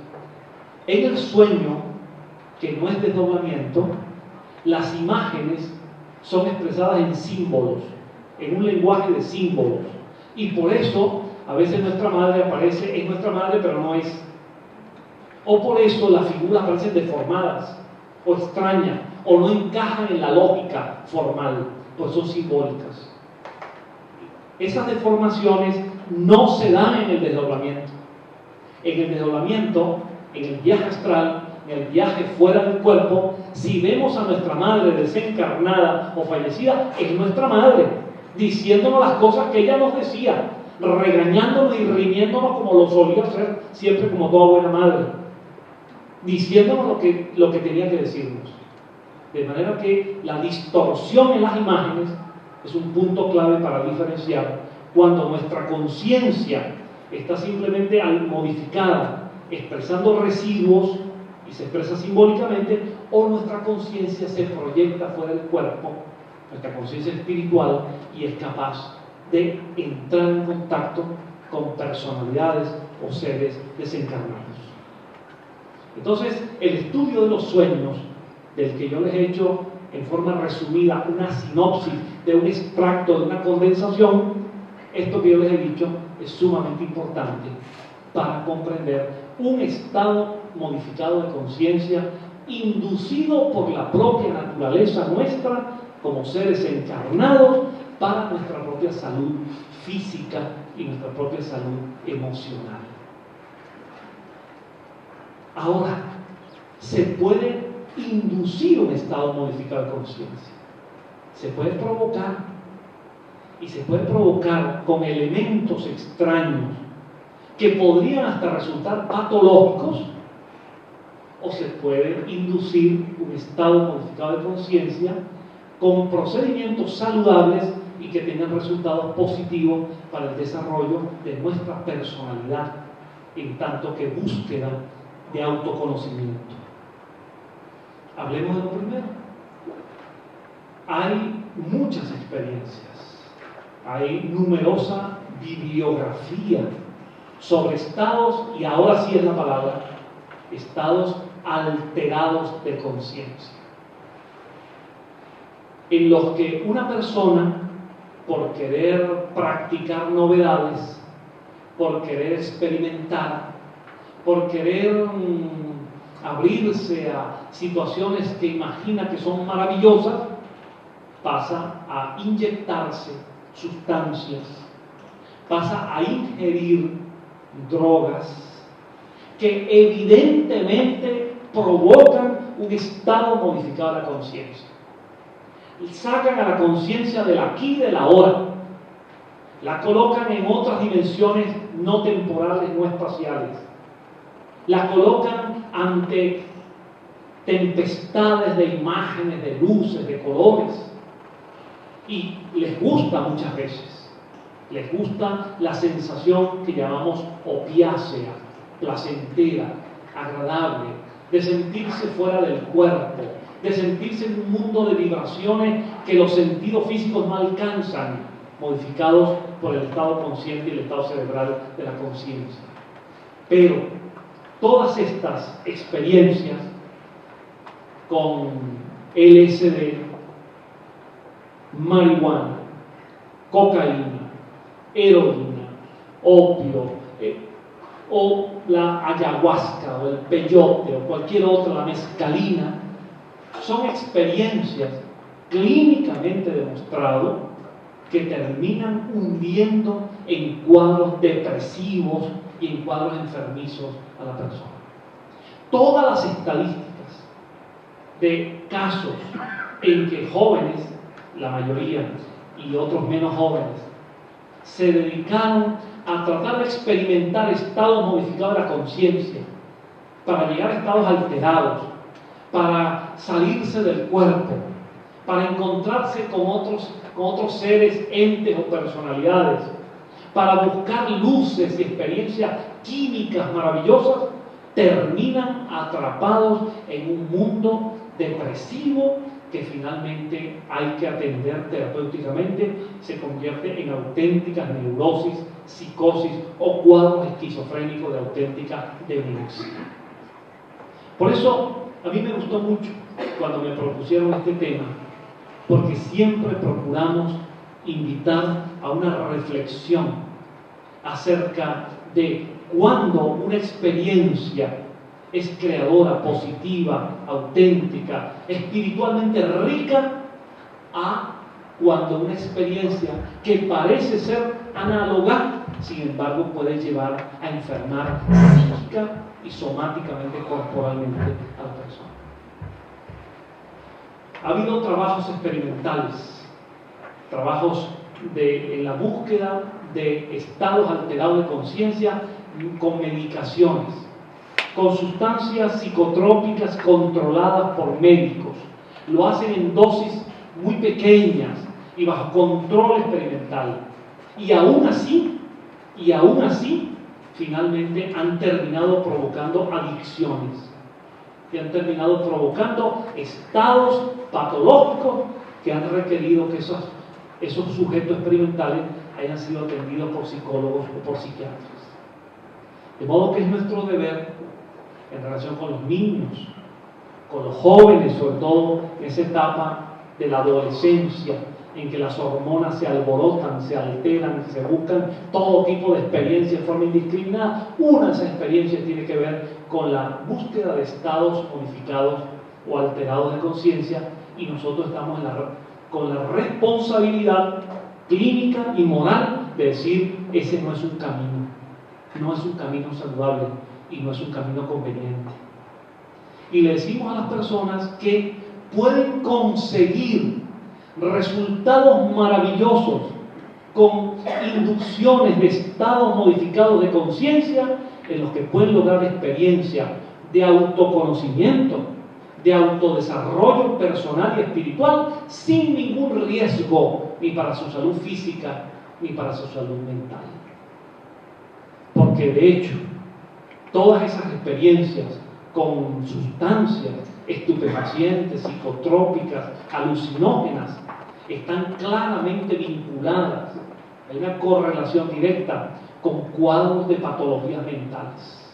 En el sueño, que no es desdoblamiento, las imágenes son expresadas en símbolos, en un lenguaje de símbolos. Y por eso, a veces nuestra madre aparece, es nuestra madre, pero no es. O por eso las figuras aparecen deformadas, o extrañas, o no encajan en la lógica formal, pues son simbólicas. Esas deformaciones no se dan en el desdoblamiento. En el desdoblamiento, en el viaje astral, en el viaje fuera del cuerpo, si vemos a nuestra madre desencarnada o fallecida, es nuestra madre, diciéndonos las cosas que ella nos decía, regañándonos y riñéndonos como lo solía hacer siempre como toda buena madre, diciéndonos lo que tenía que decirnos. De manera que la distorsión en las imágenes es un punto clave para diferenciar cuando nuestra conciencia está simplemente modificada, expresando residuos y se expresa simbólicamente, o nuestra conciencia se proyecta fuera del cuerpo, nuestra conciencia espiritual, y es capaz de entrar en contacto con personalidades o seres desencarnados. Entonces, el estudio de los sueños, del que yo les he hecho en forma resumida una sinopsis de un extracto, de una condensación, esto que yo les he dicho es sumamente importante para comprender un estado modificado de conciencia inducido por la propia naturaleza nuestra como seres encarnados para nuestra propia salud física y nuestra propia salud emocional. Ahora, se puede inducir un estado modificado de conciencia. Se puede provocar, y se puede provocar con elementos extraños que podrían hasta resultar patológicos, o se puede inducir un estado modificado de conciencia con procedimientos saludables y que tengan resultados positivos para el desarrollo de nuestra personalidad en tanto que búsqueda de autoconocimiento. Hablemos de lo primero. Hay muchas experiencias, hay numerosa bibliografía sobre estados, y ahora sí es la palabra, estados alterados de conciencia, en los que una persona, por querer practicar novedades, por querer experimentar, por querer abrirse a situaciones que imagina que son maravillosas, pasa a inyectarse sustancias, pasa a ingerir drogas que evidentemente provocan un estado modificado de la conciencia. Sacan a la conciencia del aquí y del ahora, la colocan en otras dimensiones no temporales, no espaciales, la colocan ante tempestades de imágenes, de luces, de colores, y les gusta muchas veces, les gusta la sensación que llamamos opiácea, placentera, agradable, de sentirse fuera del cuerpo, de sentirse en un mundo de vibraciones que los sentidos físicos no alcanzan, modificados por el estado consciente y el estado cerebral de la conciencia. Pero todas estas experiencias con LSD, marihuana, cocaína, heroína, opio, o la ayahuasca, o el peyote, o cualquier otra, la mescalina, son experiencias clínicamente demostradas que terminan hundiendo en cuadros depresivos y en cuadros enfermizos a la persona. Todas las estadísticas de casos en que jóvenes, la mayoría, y otros menos jóvenes, se dedicaron a tratar de experimentar estados modificados de la conciencia, para llegar a estados alterados, para salirse del cuerpo, para encontrarse con otros seres, entes o personalidades, para buscar luces y experiencias químicas maravillosas, terminan atrapados en un mundo depresivo que finalmente hay que atender terapéuticamente, se convierte en auténticas neurosis, psicosis o cuadros esquizofrénicos de auténtica demencia. Por eso a mí me gustó mucho cuando me propusieron este tema, porque siempre procuramos invitar a una reflexión acerca de cuándo una experiencia es creadora, positiva, auténtica, espiritualmente rica, a cuando una experiencia que parece ser análoga, sin embargo puede llevar a enfermar psíquica y somáticamente, corporalmente a la persona. Ha habido trabajos experimentales, trabajos en la búsqueda de estados alterados de conciencia con medicaciones, con sustancias psicotrópicas controladas por médicos. Lo hacen en dosis muy pequeñas y bajo control experimental. Y aún así, finalmente han terminado provocando adicciones, y han terminado provocando estados patológicos que han requerido que esos sujetos experimentales hayan sido atendidos por psicólogos o por psiquiatras. De modo que es nuestro deber, en relación con los niños, con los jóvenes, sobre todo en esa etapa de la adolescencia, en que las hormonas se alborotan, se alteran, se buscan todo tipo de experiencias de forma indiscriminada. Una de esas experiencias tiene que ver con la búsqueda de estados modificados o alterados de conciencia, y nosotros estamos con la responsabilidad clínica y moral de decir: ese no es un camino, no es un camino saludable y no es un camino conveniente. Y le decimos a las personas que pueden conseguir resultados maravillosos con inducciones de estados modificados de conciencia, en los que pueden lograr experiencia de autoconocimiento, de autodesarrollo personal y espiritual, sin ningún riesgo ni para su salud física ni para su salud mental. Porque de hecho, todas esas experiencias con sustancias estupefacientes, psicotrópicas, alucinógenas, están claramente vinculadas, hay una correlación directa con cuadros de patologías mentales,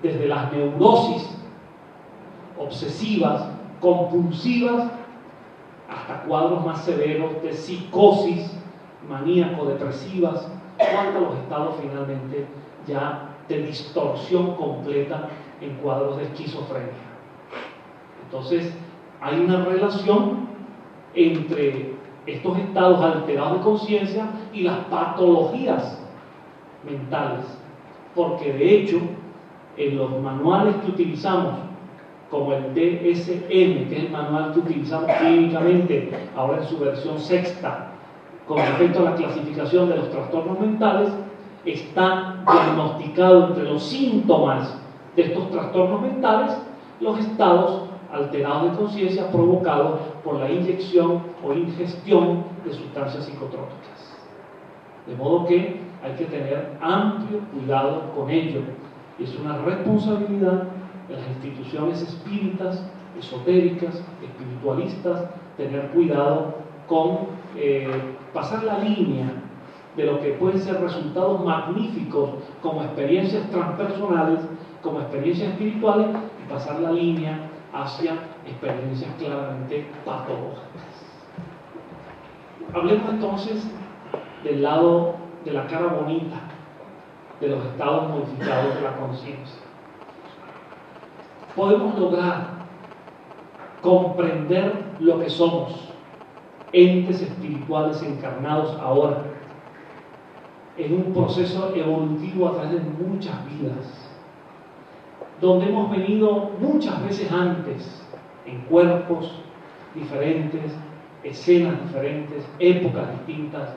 desde las neurosis obsesivas, compulsivas, hasta cuadros más severos de psicosis maníaco-depresivas, o hasta los estados finalmente ya de distorsión completa en cuadros de esquizofrenia. Entonces, hay una relación entre estos estados alterados de conciencia y las patologías mentales, porque de hecho, en los manuales que utilizamos, como el DSM, que es el manual que utilizamos clínicamente, ahora en su versión sexta, con respecto a la clasificación de los trastornos mentales, está diagnosticado entre los síntomas de estos trastornos mentales los estados alterados de conciencia provocados por la inyección o ingestión de sustancias psicotrópicas. De modo que hay que tener amplio cuidado con ello. Es una responsabilidad de las instituciones espíritas, esotéricas, espiritualistas, tener cuidado con pasar la línea de lo que pueden ser resultados magníficos como experiencias transpersonales, como experiencias espirituales, y pasar la línea hacia experiencias claramente patológicas. Hablemos entonces del lado de la cara bonita de los estados modificados de la conciencia. Podemos lograr comprender lo que somos, entes espirituales encarnados ahora, en un proceso evolutivo a través de muchas vidas, donde hemos venido muchas veces antes, en cuerpos diferentes, escenas diferentes, épocas distintas,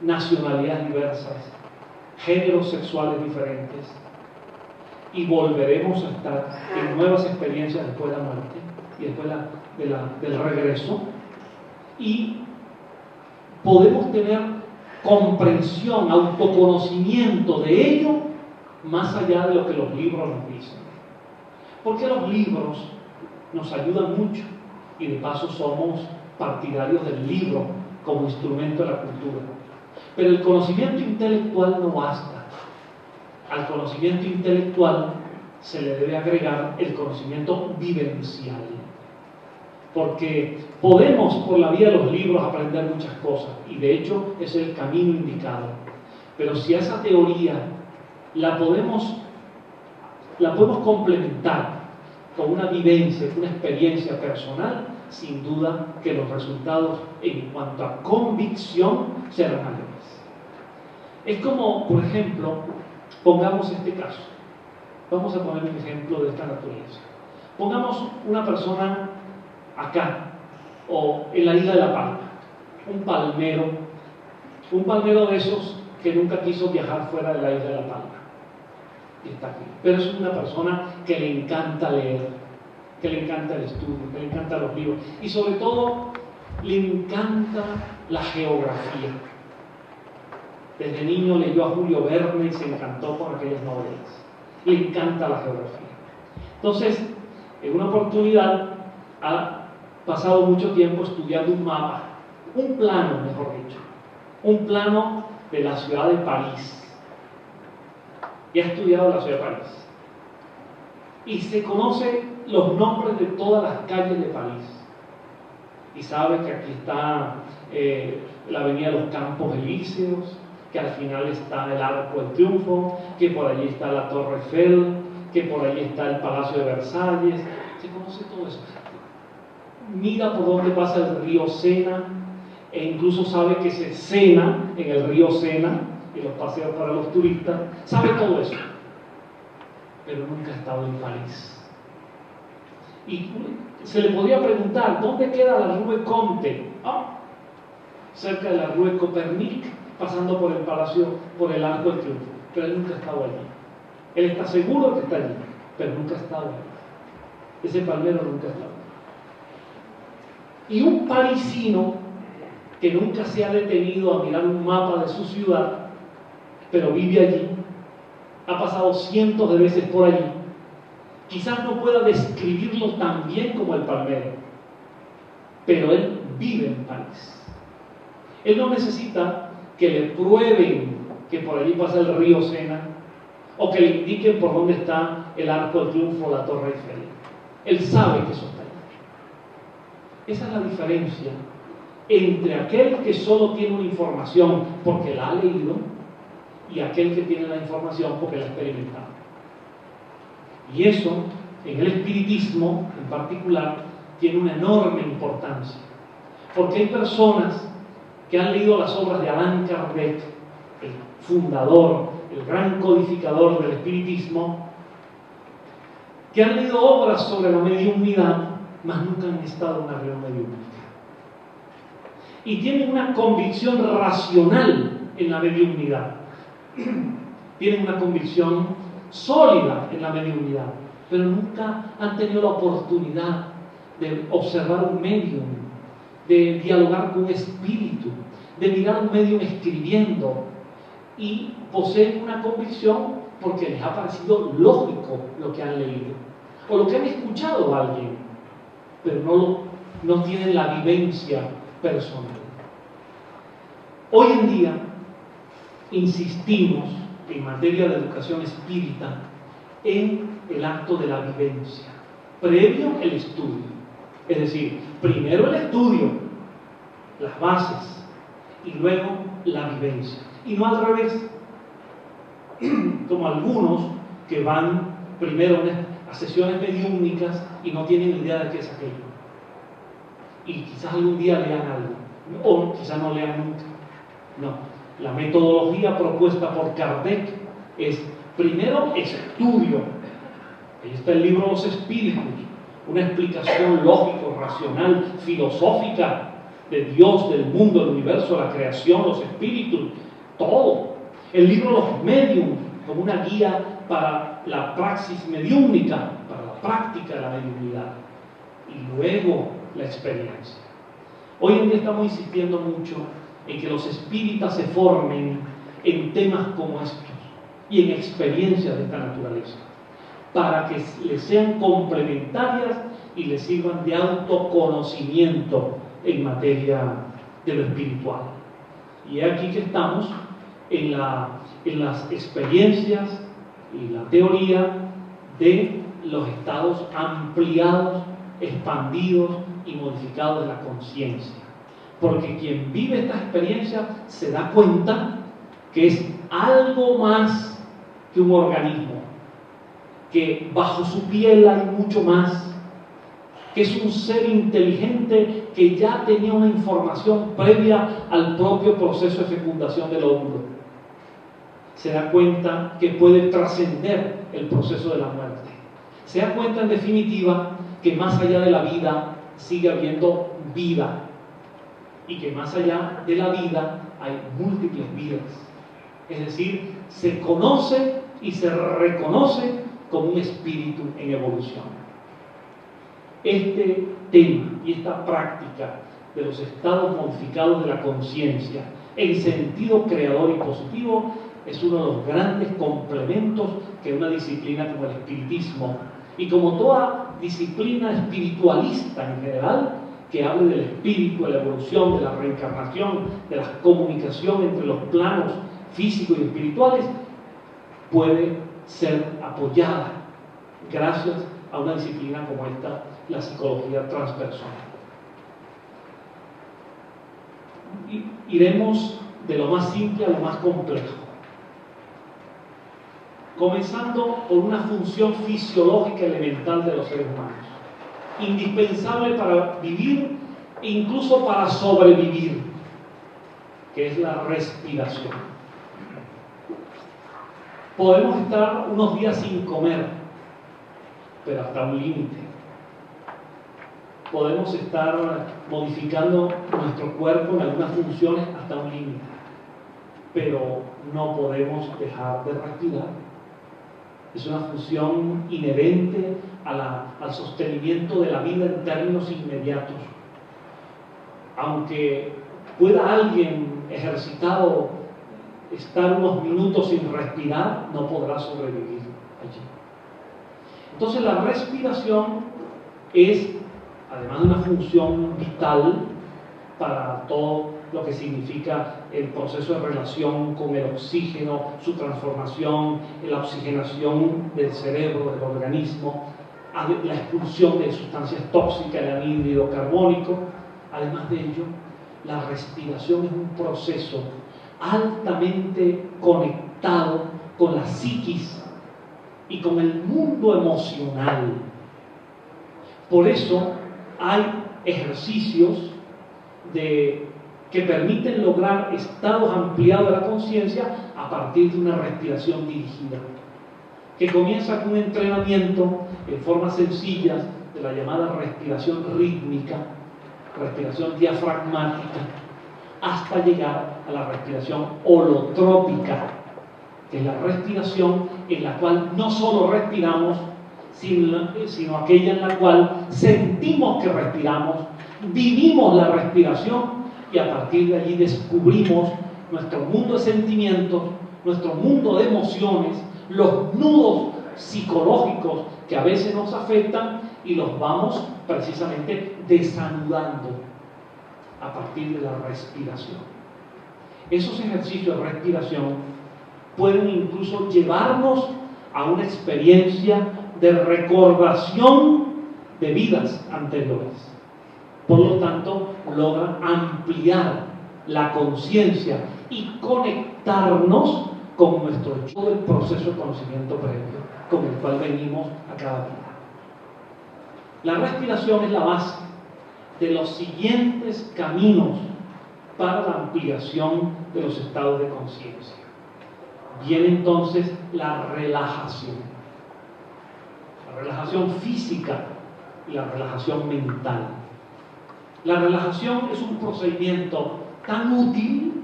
nacionalidades diversas, géneros sexuales diferentes, y volveremos a estar en nuevas experiencias después de la muerte y después del regreso, y podemos tener comprensión, autoconocimiento de ello más allá de lo que los libros nos dicen. Porque los libros nos ayudan mucho, y de paso somos partidarios del libro como instrumento de la cultura. Pero el conocimiento intelectual no basta. Al conocimiento intelectual se le debe agregar el conocimiento vivencial. Porque podemos por la vía de los libros aprender muchas cosas, y de hecho es el camino indicado. Pero si a esa teoría la podemos complementar con una vivencia, con una experiencia personal, sin duda que los resultados en cuanto a convicción serán mayores. Es como, por ejemplo, pongamos este caso. Vamos a poner un ejemplo de esta naturaleza. Pongamos una persona acá, o en la isla de La Palma, un palmero de esos que nunca quiso viajar fuera de la isla de La Palma, y está aquí. Pero es una persona que le encanta leer, que le encanta el estudio, que le encantan los libros, y sobre todo le encanta la geografía. Desde niño leyó a Julio Verne y se encantó con aquellas novelas. Le encanta la geografía. Entonces, en una oportunidad ha pasado mucho tiempo estudiando un mapa, un plano, mejor dicho, un plano de la ciudad de París. Y ha estudiado la ciudad de París. Y se conoce los nombres de todas las calles de París. y sabe que aquí está la avenida de los Campos Elíseos, que al final está el Arco del Triunfo, que por allí está la Torre Eiffel, que por allí está el Palacio de Versalles. Se conoce todo eso. Mira por dónde pasa el río Sena, e incluso sabe que se cena en el río Sena, y los paseos para los turistas, sabe todo eso, pero nunca ha estado en París. Y se le podía preguntar, ¿dónde queda la Rue Comte? Cerca de la Rue Copernic, pasando por el Palacio, por el Arco del Triunfo, pero él nunca ha estado allí. Él está seguro que está allí, pero nunca ha estado allí. Ese palmero nunca ha estado allí. Y un parisino que nunca se ha detenido a mirar un mapa de su ciudad, pero vive allí, ha pasado cientos de veces por allí, quizás no pueda describirlo tan bien como el palmero, pero él vive en París. Él no necesita que le prueben que por allí pasa el río Sena, o que le indiquen por dónde está el Arco del Triunfo o la Torre Eiffel. Él sabe que eso está allí. Esa es la diferencia entre aquel que solo tiene una información porque la ha leído y aquel que tiene la información porque la ha experimentado. Y eso, en el espiritismo en particular, tiene una enorme importancia, porque hay personas que han leído las obras de Allan Kardec, el fundador, el gran codificador del espiritismo, que han leído obras sobre la mediunidad, mas nunca han estado en una reunión mediúnica. Y tienen una convicción racional en la mediunidad. Tienen una convicción sólida en la mediunidad, pero nunca han tenido la oportunidad de observar un medium, de dialogar con un espíritu, de mirar un medium escribiendo, y poseen una convicción porque les ha parecido lógico lo que han leído o lo que han escuchado a alguien, pero no tienen la vivencia personal. Hoy en día insistimos en materia de educación espírita en el acto de la vivencia, previo el estudio. Es decir, primero el estudio, las bases, y luego la vivencia. Y no al revés, como algunos que van primero a sesiones mediúnicas y no tienen idea de qué es aquello. Y quizás algún día lean algo, o quizás no lean nunca. No, la metodología propuesta por Kardec es primero estudio. Ahí está el libro Los Espíritus, una explicación lógico, racional, filosófica de Dios, del mundo, del universo, la creación, los espíritus, todo. El libro Los Medium, como una guía para la praxis mediúnica, para la práctica de la mediunidad. Y luego la experiencia. Hoy en día estamos insistiendo mucho en que los espíritas se formen en temas como estos y en experiencias de esta naturaleza, para que les sean complementarias y les sirvan de autoconocimiento en materia de lo espiritual. Y es aquí que estamos en las experiencias y la teoría de los estados ampliados, expandidos y modificados de la conciencia. Porque quien vive esta experiencia se da cuenta que es algo más que un organismo, que bajo su piel hay mucho más, que es un ser inteligente que ya tenía una información previa al propio proceso de fecundación del óvulo. Se da cuenta que puede trascender el proceso de la muerte. Se da cuenta, en definitiva, que más allá de la vida sigue habiendo vida, y que más allá de la vida hay múltiples vidas. Es decir, se conoce y se reconoce como un espíritu en evolución. Este tema y esta práctica de los estados modificados de la conciencia en sentido creador y positivo es uno de los grandes complementos que una disciplina como el espiritismo, y como toda disciplina espiritualista en general, que hable del espíritu, de la evolución, de la reencarnación, de la comunicación entre los planos físicos y espirituales, puede ser apoyada gracias a una disciplina como esta, la psicología transpersonal. iremos de lo más simple a lo más complejo. Comenzando por una función fisiológica elemental de los seres humanos, indispensable para vivir e incluso para sobrevivir, que es la respiración. Podemos estar unos días sin comer, pero hasta un límite. Podemos estar modificando nuestro cuerpo en algunas funciones hasta un límite, pero no podemos dejar de respirar. Es una función inherente al sostenimiento de la vida en términos inmediatos. Aunque pueda alguien ejercitado estar unos minutos sin respirar, no podrá sobrevivir allí. Entonces la respiración es, además de una función vital para todo lo que significa el proceso de relación con el oxígeno, su transformación, la oxigenación del cerebro, del organismo, la expulsión de sustancias tóxicas, el anhídrido carbónico. Además de ello, la respiración es un proceso altamente conectado con la psiquis y con el mundo emocional. Por eso hay ejercicios que permiten lograr estados ampliados de la conciencia a partir de una respiración dirigida, que comienza con un entrenamiento en formas sencillas de la llamada respiración rítmica, respiración diafragmática, hasta llegar a la respiración holotrópica, que es la respiración en la cual no solo respiramos, sino aquella en la cual sentimos que respiramos, vivimos la respiración y a partir de allí descubrimos nuestro mundo de sentimientos, nuestro mundo de emociones, los nudos psicológicos que a veces nos afectan y los vamos precisamente desanudando a partir de la respiración. Esos ejercicios de respiración pueden incluso llevarnos a una experiencia de recordación de vidas anteriores. Por lo tanto, logran ampliar la conciencia y conectarnos con nuestro yo del proceso de conocimiento previo, con el cual venimos a cada vida. La respiración es la base de los siguientes caminos para la ampliación de los estados de conciencia. Viene entonces la relajación física y la relajación mental. La relajación es un procedimiento tan útil,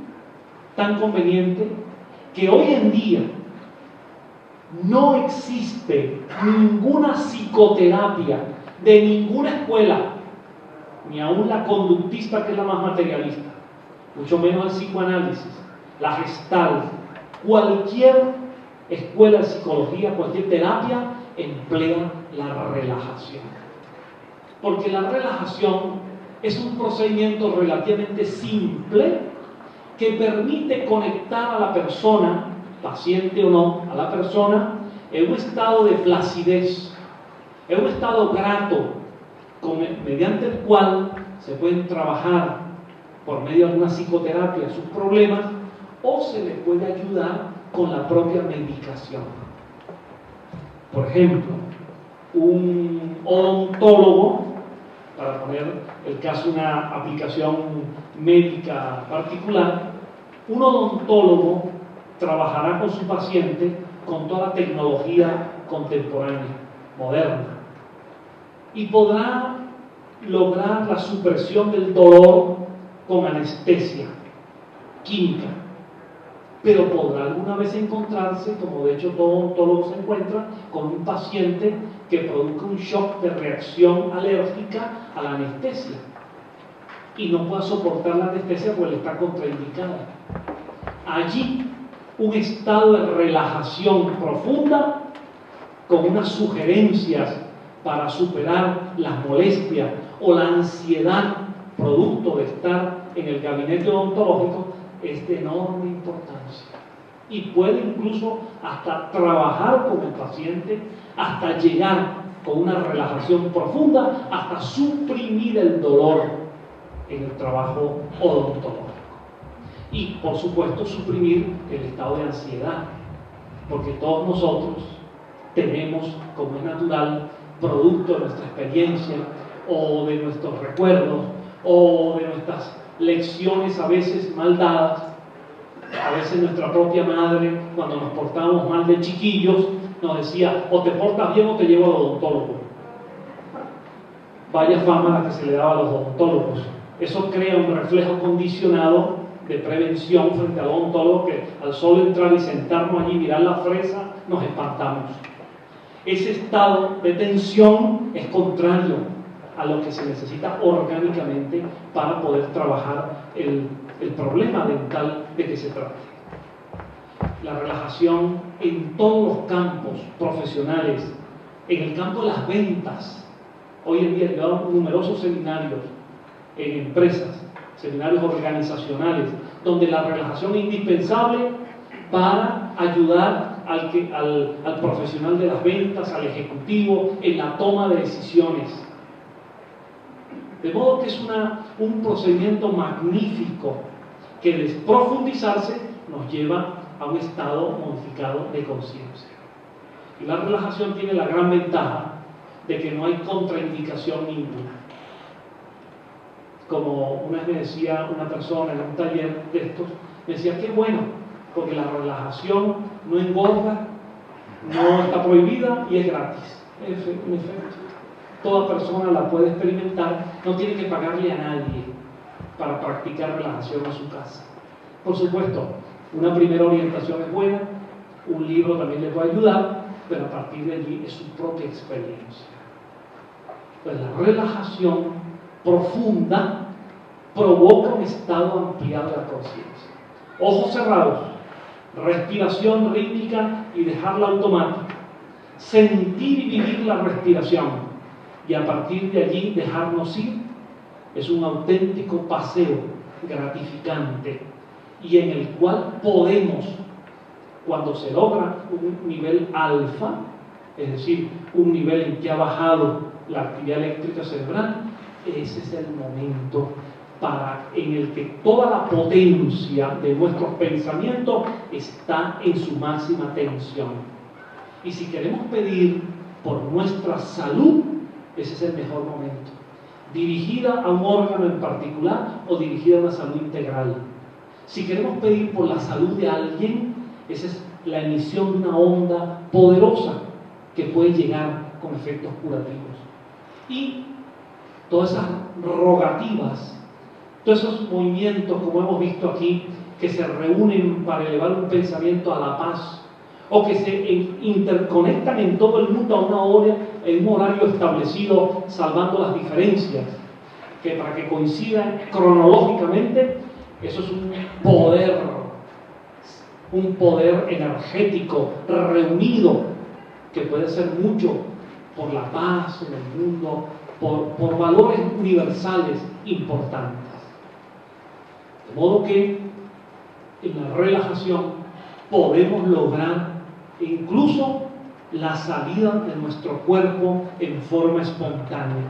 tan conveniente, que hoy en día no existe ninguna psicoterapia de ninguna escuela, ni aún la conductista, que es la más materialista, mucho menos el psicoanálisis, la Gestalt, cualquier escuela de psicología, cualquier terapia emplea la relajación. Porque la relajación es un procedimiento relativamente simple que permite conectar a la persona, paciente o no, a la persona, en un estado de placidez, en un estado grato, mediante el cual se pueden trabajar por medio de una psicoterapia sus problemas o se les puede ayudar con la propia medicación. Por ejemplo, un odontólogo, para poner el caso de una aplicación médica particular, un odontólogo trabajará con su paciente con toda la tecnología contemporánea, moderna, y podrá lograr la supresión del dolor con anestesia química, pero podrá alguna vez encontrarse, como de hecho todo odontólogo se encuentra, con un paciente que produzca un shock de reacción alérgica a la anestesia y no pueda soportar la anestesia porque le está contraindicada. Allí, un estado de relajación profunda con unas sugerencias para superar las molestias o la ansiedad producto de estar en el gabinete odontológico es de enorme importancia y puede incluso hasta trabajar con el paciente hasta llegar con una relajación profunda hasta suprimir el dolor en el trabajo odontológico. y, por supuesto, suprimir el estado de ansiedad, porque todos nosotros tenemos, como es natural, producto de nuestra experiencia o de nuestros recuerdos o de nuestras lecciones a veces mal dadas. A veces nuestra propia madre, cuando nos portábamos mal de chiquillos, nos decía: o te portas bien o te llevo al odontólogo. Vaya fama la que se le daba a los odontólogos. Eso crea un reflejo condicionado de prevención frente al odontólogo, que al solo entrar y sentarnos allí y mirar la fresa, nos espantamos. Ese estado de tensión es contrario a lo que se necesita orgánicamente para poder trabajar el problema dental de que se trata. La relajación en todos los campos profesionales, en el campo de las ventas. Hoy en día he dado numerosos seminarios en empresas, seminarios organizacionales, donde la relajación es indispensable para ayudar al profesional de las ventas, al ejecutivo, en la toma de decisiones. De modo que es un procedimiento magnífico que, de profundizarse, nos lleva a un estado modificado de conciencia. Y la relajación tiene la gran ventaja de que no hay contraindicación ninguna. Como una vez me decía una persona en un taller de estos, me decía: qué bueno, porque la relajación no engorda, no está prohibida y es gratis. En efecto, toda persona la puede experimentar, no tiene que pagarle a nadie para practicar relajación en su casa. Por supuesto, una primera orientación es buena, un libro también le puede ayudar, pero a partir de allí es su propia experiencia. Pues la relajación profunda provoca un estado ampliado de la conciencia. Ojos cerrados, respiración rítmica y dejarla automática. Sentir y vivir la respiración y a partir de allí dejarnos ir es un auténtico paseo gratificante y en el cual podemos, cuando se logra un nivel alfa, es decir, un nivel en que ha bajado la actividad eléctrica cerebral, ese es el momento en el que toda la potencia de nuestros pensamientos está en su máxima tensión. Y si queremos pedir por nuestra salud, ese es el mejor momento. Dirigida a un órgano en particular o dirigida a una salud integral. Si queremos pedir por la salud de alguien, esa es la emisión de una onda poderosa que puede llegar con efectos curativos. Y todas esas rogativas, todos esos movimientos, como hemos visto aquí, que se reúnen para elevar un pensamiento a la paz, o que se interconectan en todo el mundo a una hora, en un horario establecido, salvando las diferencias, que para que coincidan cronológicamente, eso es un poder energético reunido, que puede hacer mucho por la paz en el mundo, por valores universales importantes. De modo que en la relajación podemos lograr incluso la salida de nuestro cuerpo en forma espontánea.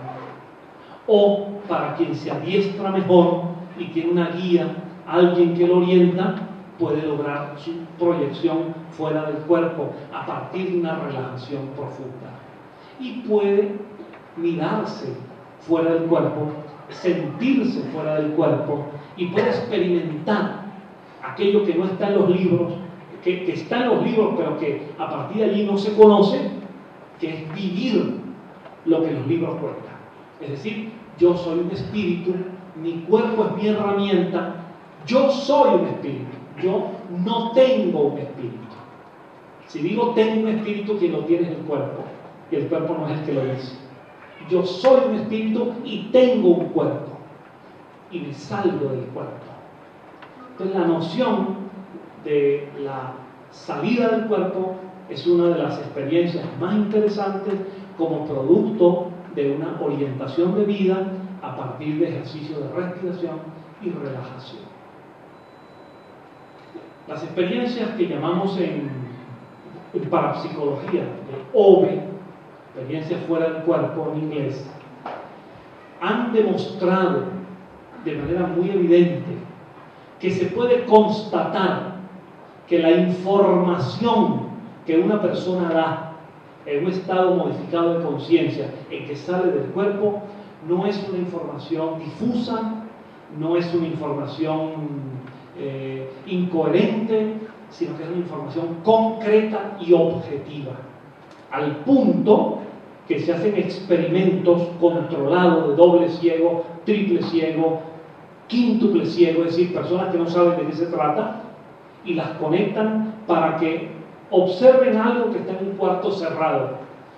O para quien se adiestra mejor y tiene una guía, alguien que lo orienta, puede lograr su proyección fuera del cuerpo a partir de una relajación profunda. Y puede mirarse fuera del cuerpo, sentirse fuera del cuerpo y puede experimentar aquello que no está en los libros, que está en los libros pero que a partir de allí no se conoce, que es vivir lo que los libros cuentan. Es decir, yo soy un espíritu, mi cuerpo es mi herramienta, yo soy un espíritu, yo no tengo un espíritu. Si digo tengo un espíritu, quien lo tiene es el cuerpo, y el cuerpo no es el que lo dice. Yo soy un espíritu y tengo un cuerpo, y me salgo del cuerpo. Entonces la noción de la salida del cuerpo es una de las experiencias más interesantes como producto de una orientación de vida a partir de ejercicios de respiración y relajación. Las experiencias que llamamos en parapsicología de OBE, experiencias fuera del cuerpo en inglés, han demostrado de manera muy evidente que se puede constatar que la información que una persona da en un estado modificado de conciencia, en que sale del cuerpo, no es una información difusa, no es una información incoherente, sino que es una información concreta y objetiva, al punto que se hacen experimentos controlados de doble ciego, triple ciego, quíntuple ciego, es decir, personas que no saben de qué se trata, y las conectan para que observen algo que está en un cuarto cerrado,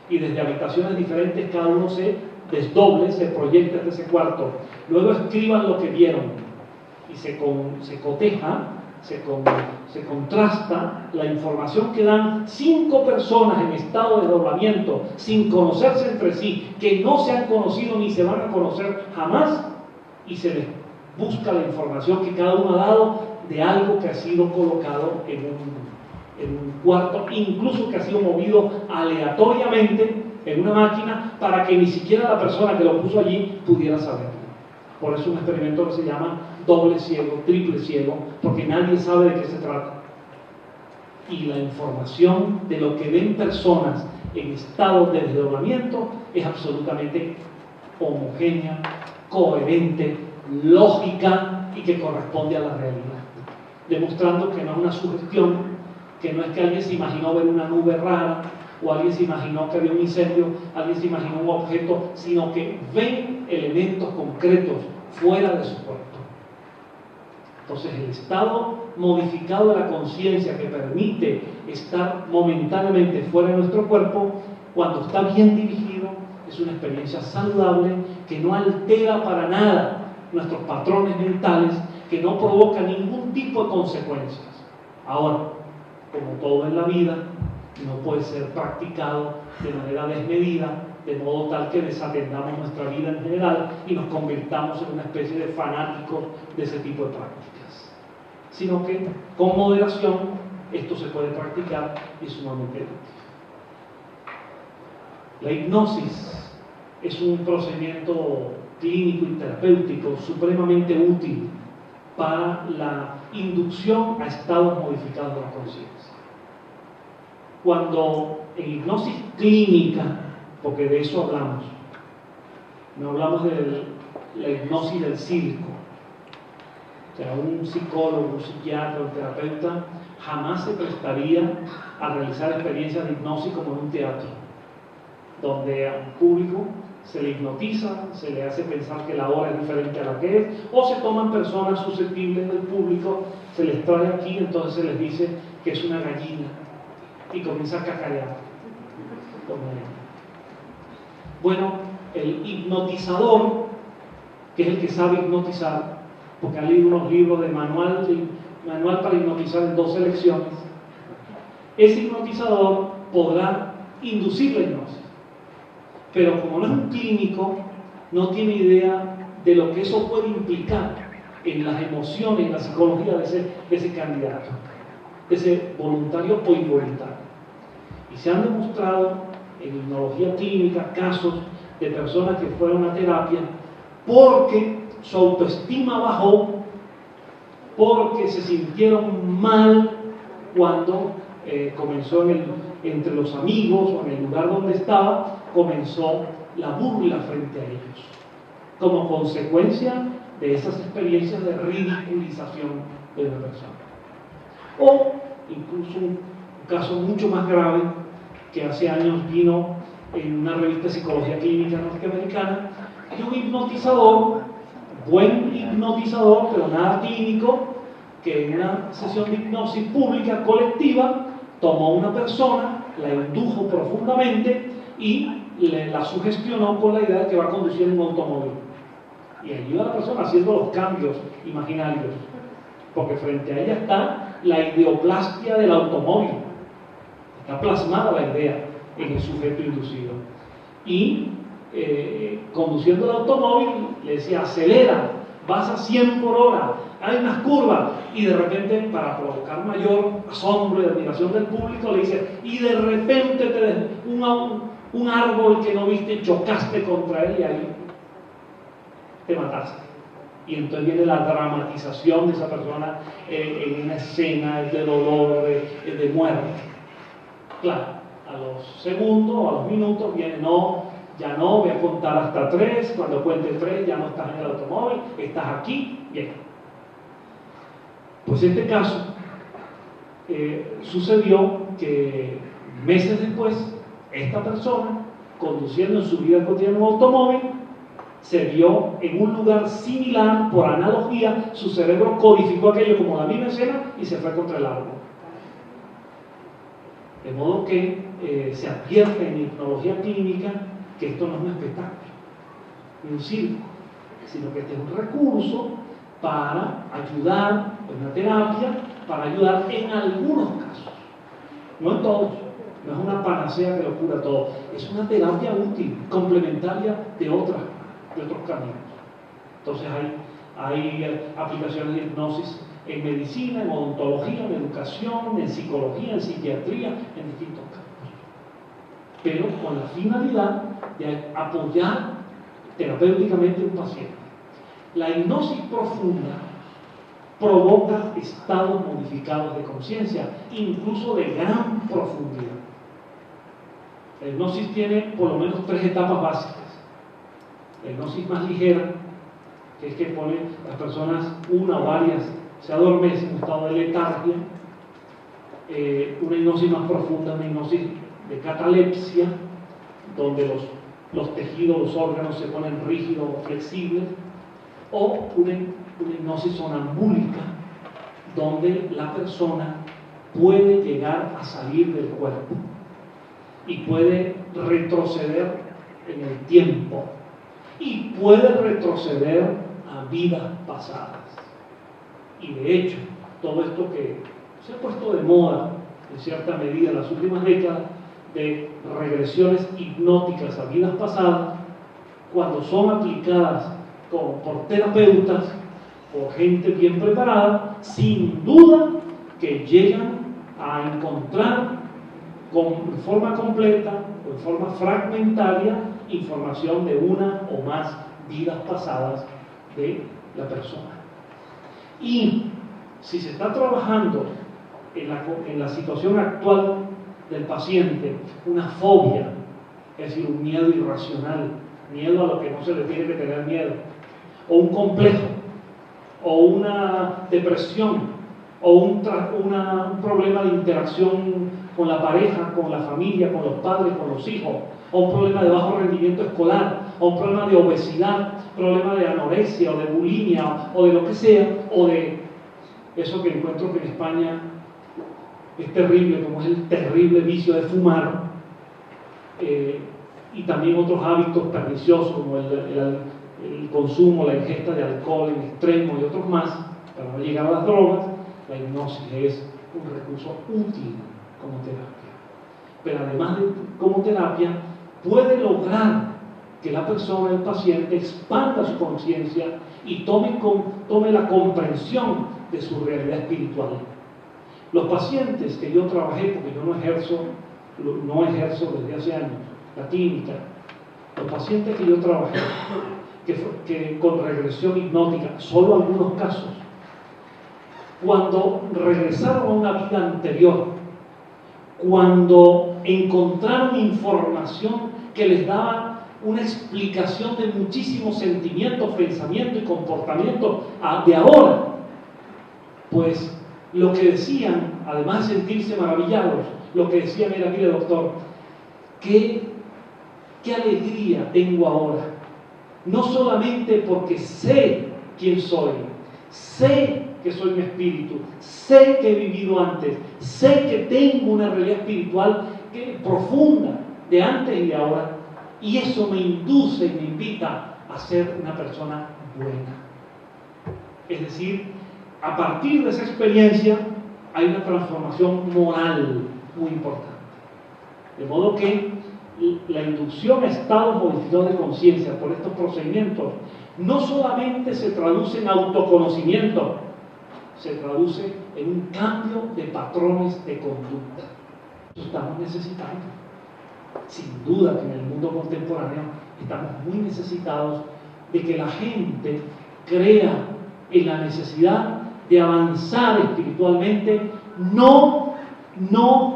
y desde habitaciones diferentes cada uno se desdoble, se proyecta desde ese cuarto, luego escriban lo que vieron, y se coteja, se contrasta la información que dan 5 personas en estado de desdoblamiento, sin conocerse entre sí, que no se han conocido ni se van a conocer jamás, y se les busca la información que cada uno ha dado de algo que ha sido colocado en un cuarto, incluso que ha sido movido aleatoriamente en una máquina para que ni siquiera la persona que lo puso allí pudiera saberlo. Por eso es un experimento que se llama doble ciego, triple ciego, porque nadie sabe de qué se trata. Y la información de lo que ven personas en estado de desdoblamiento es absolutamente homogénea, coherente, lógica y que corresponde a la realidad, demostrando que no es una sugestión, que no es que alguien se imaginó ver una nube rara, o alguien se imaginó que había un incendio, alguien se imaginó un objeto, sino que ven elementos concretos fuera de su cuerpo. Entonces el estado modificado de la conciencia que permite estar momentáneamente fuera de nuestro cuerpo, cuando está bien dirigido, es una experiencia saludable que no altera para nada nuestros patrones mentales, que no provoca ningún tipo de consecuencias. Ahora, como todo en la vida, no puede ser practicado de manera desmedida, de modo tal que desatendamos nuestra vida en general y nos convirtamos en una especie de fanáticos de ese tipo de prácticas, sino que con moderación esto se puede practicar y es sumamente útil. La hipnosis es un procedimiento clínico y terapéutico supremamente útil para la inducción a estados modificados de la conciencia. Cuando en hipnosis clínica, porque de eso hablamos, no hablamos de la hipnosis del circo, o sea, un psicólogo, un psiquiatra, un terapeuta jamás se prestaría a realizar experiencias de hipnosis como en un teatro, donde a un público se le hipnotiza, se le hace pensar que la hora es diferente a la que es, o se toman personas susceptibles del público, se les trae aquí, entonces se les dice que es una gallina y comienza a cacarear. Bueno, el hipnotizador, que es el que sabe hipnotizar, porque ha leído unos libros de manual para hipnotizar en 12 lecciones, ese hipnotizador podrá inducir la hipnosis, pero como no es un clínico, no tiene idea de lo que eso puede implicar en las emociones y la psicología de ese candidato, de ese voluntario o involuntario. Y se han demostrado en hipnología clínica casos de personas que fueron a terapia porque su autoestima bajó, porque se sintieron mal cuando comenzó entre los amigos o en el lugar donde estaba, comenzó la burla frente a ellos, como consecuencia de esas experiencias de ridiculización de una persona. O incluso un caso mucho más grave que hace años vino en una revista de psicología clínica norteamericana, de un hipnotizador, buen hipnotizador, pero nada clínico, que en una sesión de hipnosis pública colectiva tomó a una persona, la indujo profundamente y la sugestionó con la idea de que va a conducir en un automóvil. Y allí va la persona haciendo los cambios imaginarios, porque frente a ella está la ideoplastia del automóvil, está plasmada la idea en el sujeto inducido. Y conduciendo el automóvil le decía: acelera, vas a 100 por hora, hay unas curvas, y de repente, para provocar mayor asombro y admiración del público, le dice: y de repente un árbol que no viste, chocaste contra él y ahí te mataste. Y entonces viene la dramatización de esa persona en una escena de dolor, de muerte. Claro, a los segundos o a los minutos viene, no, ya no, voy a contar hasta 3, cuando cuente 3 ya no estás en el automóvil, estás aquí, bien. Pues en este caso sucedió que meses después, esta persona, conduciendo en su vida cotidiana un automóvil, se vio en un lugar similar, por analogía, su cerebro codificó aquello como la misma escena y se fue contra el árbol. De modo que se advierte en hipnología clínica que esto no es un espectáculo, ni un circo, sino que este es un recurso para ayudar, una terapia, para ayudar en algunos casos, no en todos. No es una panacea que lo cura todo, es una terapia útil, complementaria de otros caminos. Entonces hay aplicaciones de hipnosis en medicina, en odontología, en educación, en psicología, en psiquiatría, en distintos campos. Pero con la finalidad de apoyar terapéuticamente a un paciente. La hipnosis profunda provoca estados modificados de conciencia, incluso de gran profundidad. La hipnosis tiene por lo menos 3 etapas básicas. La hipnosis más ligera, que es que pone las personas, una o varias, se adormecen en un estado de letargia. Una hipnosis más profunda, una hipnosis de catalepsia, donde los tejidos, los órganos se ponen rígidos o flexibles. O una hipnosis sonambúlica, donde la persona puede llegar a salir del cuerpo y puede retroceder en el tiempo y puede retroceder a vidas pasadas. Y de hecho, todo esto que se ha puesto de moda en cierta medida en las últimas décadas, de regresiones hipnóticas a vidas pasadas, cuando son aplicadas por terapeutas, por gente bien preparada, sin duda que llegan a encontrar en forma completa o en forma fragmentaria información de una o más vidas pasadas de la persona. Y si se está trabajando en la situación actual del paciente una fobia, es decir, un miedo irracional, miedo a lo que no se le tiene que tener miedo, o un complejo, o una depresión, o un problema de interacción con la pareja, con la familia, con los padres, con los hijos, o un problema de bajo rendimiento escolar, o un problema de obesidad, problema de anorexia, o de bulimia, o de lo que sea, o de eso que encuentro que en España es terrible, como es el terrible vicio de fumar, y también otros hábitos perniciosos como el consumo, la ingesta de alcohol en extremo y otros más, para no llegar a las drogas. La hipnosis es un recurso útil como terapia. Pero además de como terapia, puede lograr que la persona, el paciente, expanda su conciencia y tome la comprensión de su realidad espiritual. Los pacientes que yo trabajé, porque yo no ejerzo desde hace años la clínica, los pacientes que yo trabajé, que con regresión hipnótica, solo algunos casos, cuando regresaron a una vida anterior, cuando encontraron información que les daba una explicación de muchísimos sentimientos, pensamientos y comportamientos de ahora, pues lo que decían, además de sentirse maravillados, lo que decían era: mire doctor, qué alegría tengo ahora, no solamente porque sé quién soy, sé que soy mi espíritu, sé que he vivido antes, sé que tengo una realidad espiritual profunda de antes y de ahora, y eso me induce y me invita a ser una persona buena. Es decir, a partir de esa experiencia hay una transformación moral muy importante. De modo que la inducción a estados modificados de conciencia por estos procedimientos no solamente se traduce en autoconocimiento, se traduce en un cambio de patrones de conducta. Eso estamos necesitando. Sin duda que en el mundo contemporáneo estamos muy necesitados de que la gente crea en la necesidad de avanzar espiritualmente, no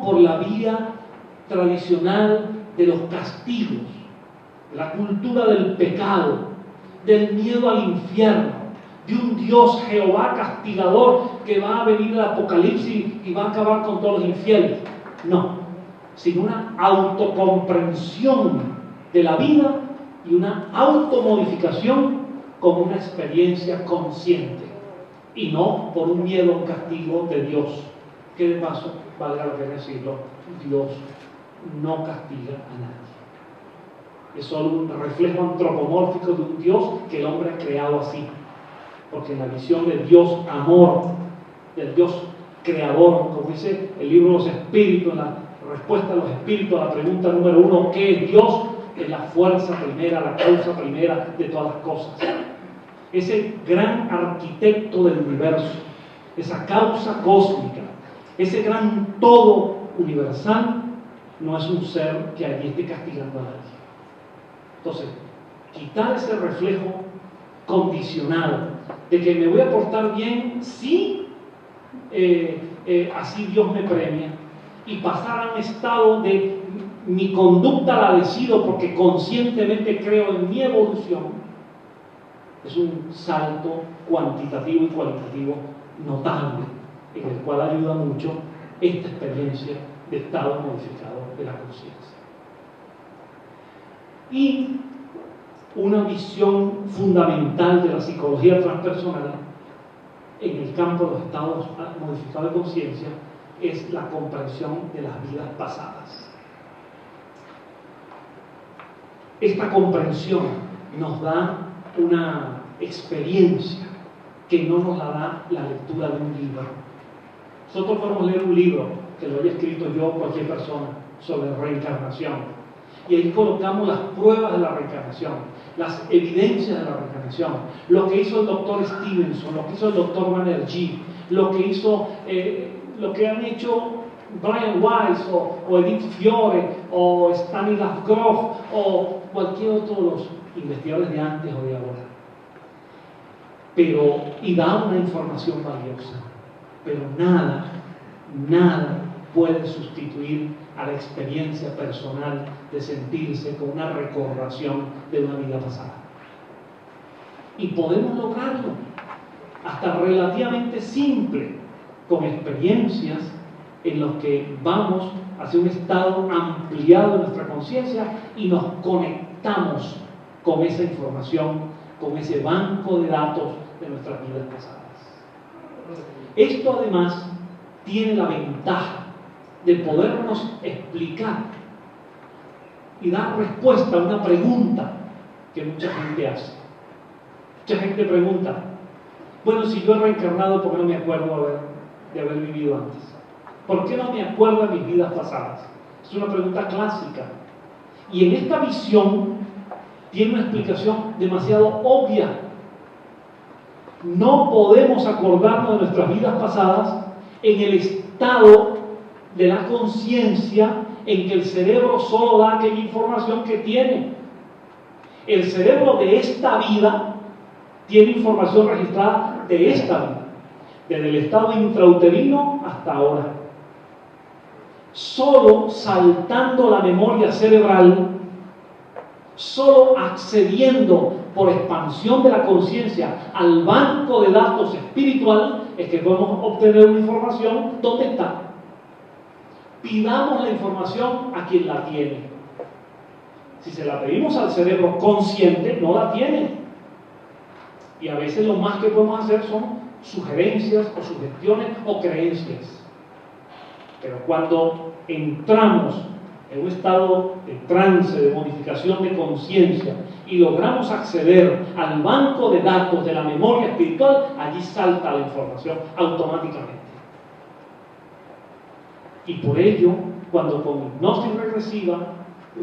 por la vía tradicional de los castigos, de la cultura del pecado, del miedo al infierno, de un Dios Jehová castigador que va a venir el Apocalipsis y va a acabar con todos los infieles. No, sino una autocomprensión de la vida y una automodificación como una experiencia consciente y no por un miedo a un castigo de Dios, que de paso, valga la pena decirlo, Dios no castiga a nadie. Es solo un reflejo antropomórfico de un Dios que el hombre ha creado así, porque en la visión de Dios amor, del Dios creador, como dice el libro de los espíritus, la respuesta de los espíritus a la pregunta número 1, ¿qué es Dios? Es la fuerza primera, la causa primera de todas las cosas. Ese gran arquitecto del universo, esa causa cósmica, ese gran todo universal, no es un ser que allí esté castigando a nadie. Entonces, quitar ese reflejo condicionado de que me voy a portar bien si así Dios me premia, y pasar a un estado de mi conducta la decido porque conscientemente creo en mi evolución, es un salto cuantitativo y cualitativo notable, en el cual ayuda mucho esta experiencia de estado modificado de la conciencia. Y una visión fundamental de la psicología transpersonal en el campo de los estados modificados de conciencia es la comprensión de las vidas pasadas. Esta comprensión nos da una experiencia que no nos la da la lectura de un libro. Nosotros podemos leer un libro, que lo haya escrito yo o cualquier persona, sobre reencarnación, y ahí colocamos las pruebas de la reencarnación, las evidencias de la reencarnación, lo que hizo el doctor Stevenson, lo que hizo el doctor Banerjee, lo que han hecho Brian Weiss o Edith Fiore o Stanislav Grof o cualquier otro de los investigadores de antes o de ahora. Y da una información valiosa, pero nada puede sustituir a la experiencia personal de sentirse con una recordación de una vida pasada. Y podemos lograrlo, hasta relativamente simple, con experiencias en los que vamos hacia un estado ampliado de nuestra conciencia y nos conectamos con esa información, con ese banco de datos de nuestras vidas pasadas. Esto además tiene la ventaja de podernos explicar y dar respuesta a una pregunta que mucha gente hace. Mucha gente pregunta, bueno, si yo he reencarnado, ¿por qué no me acuerdo de haber vivido antes? ¿Por qué no me acuerdo de mis vidas pasadas? Es una pregunta clásica. Y en esta visión tiene una explicación demasiado obvia. No podemos acordarnos de nuestras vidas pasadas en el estado de la conciencia en que el cerebro solo da aquella información que tiene. El cerebro de esta vida tiene información registrada de esta vida, desde el estado intrauterino hasta ahora. Solo saltando la memoria cerebral, solo accediendo por expansión de la conciencia al banco de datos espiritual, es que podemos obtener una información. ¿Dónde está? Pidamos la información a quien la tiene. Si se la pedimos al cerebro consciente, no la tiene. Y a veces lo más que podemos hacer son sugerencias o sugestiones o creencias. Pero cuando entramos en un estado de trance, de modificación de conciencia, y logramos acceder al banco de datos de la memoria espiritual, allí salta la información automáticamente. Y por ello, cuando con hipnosis regresiva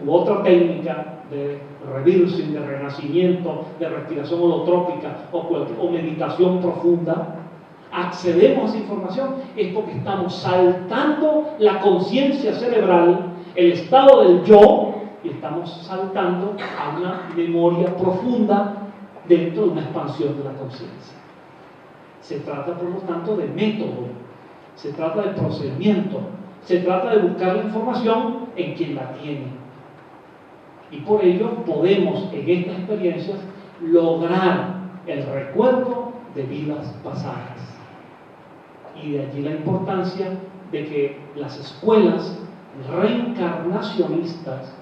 u otra técnica de reversing, de renacimiento, de respiración holotrópica o meditación profunda, accedemos a esa información, es porque estamos saltando la conciencia cerebral, el estado del yo, y estamos saltando a una memoria profunda dentro de una expansión de la conciencia. Se trata, por lo tanto, de método, se trata de procedimiento, se trata de buscar la información en quien la tiene. Y por ello podemos en estas experiencias lograr el recuerdo de vidas pasadas. Y de allí la importancia de que las escuelas reencarnacionistas,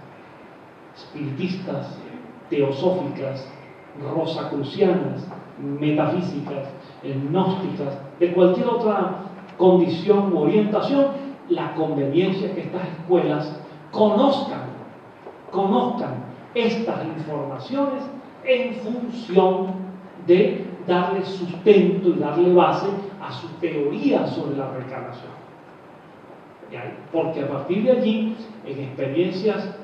espiritistas, teosóficas, rosacrucianas, metafísicas, gnósticas, de cualquier otra condición u orientación, la conveniencia que estas escuelas conozcan estas informaciones en función de darle sustento y darle base a su teoría sobre la reencarnación. Porque a partir de allí, en experiencias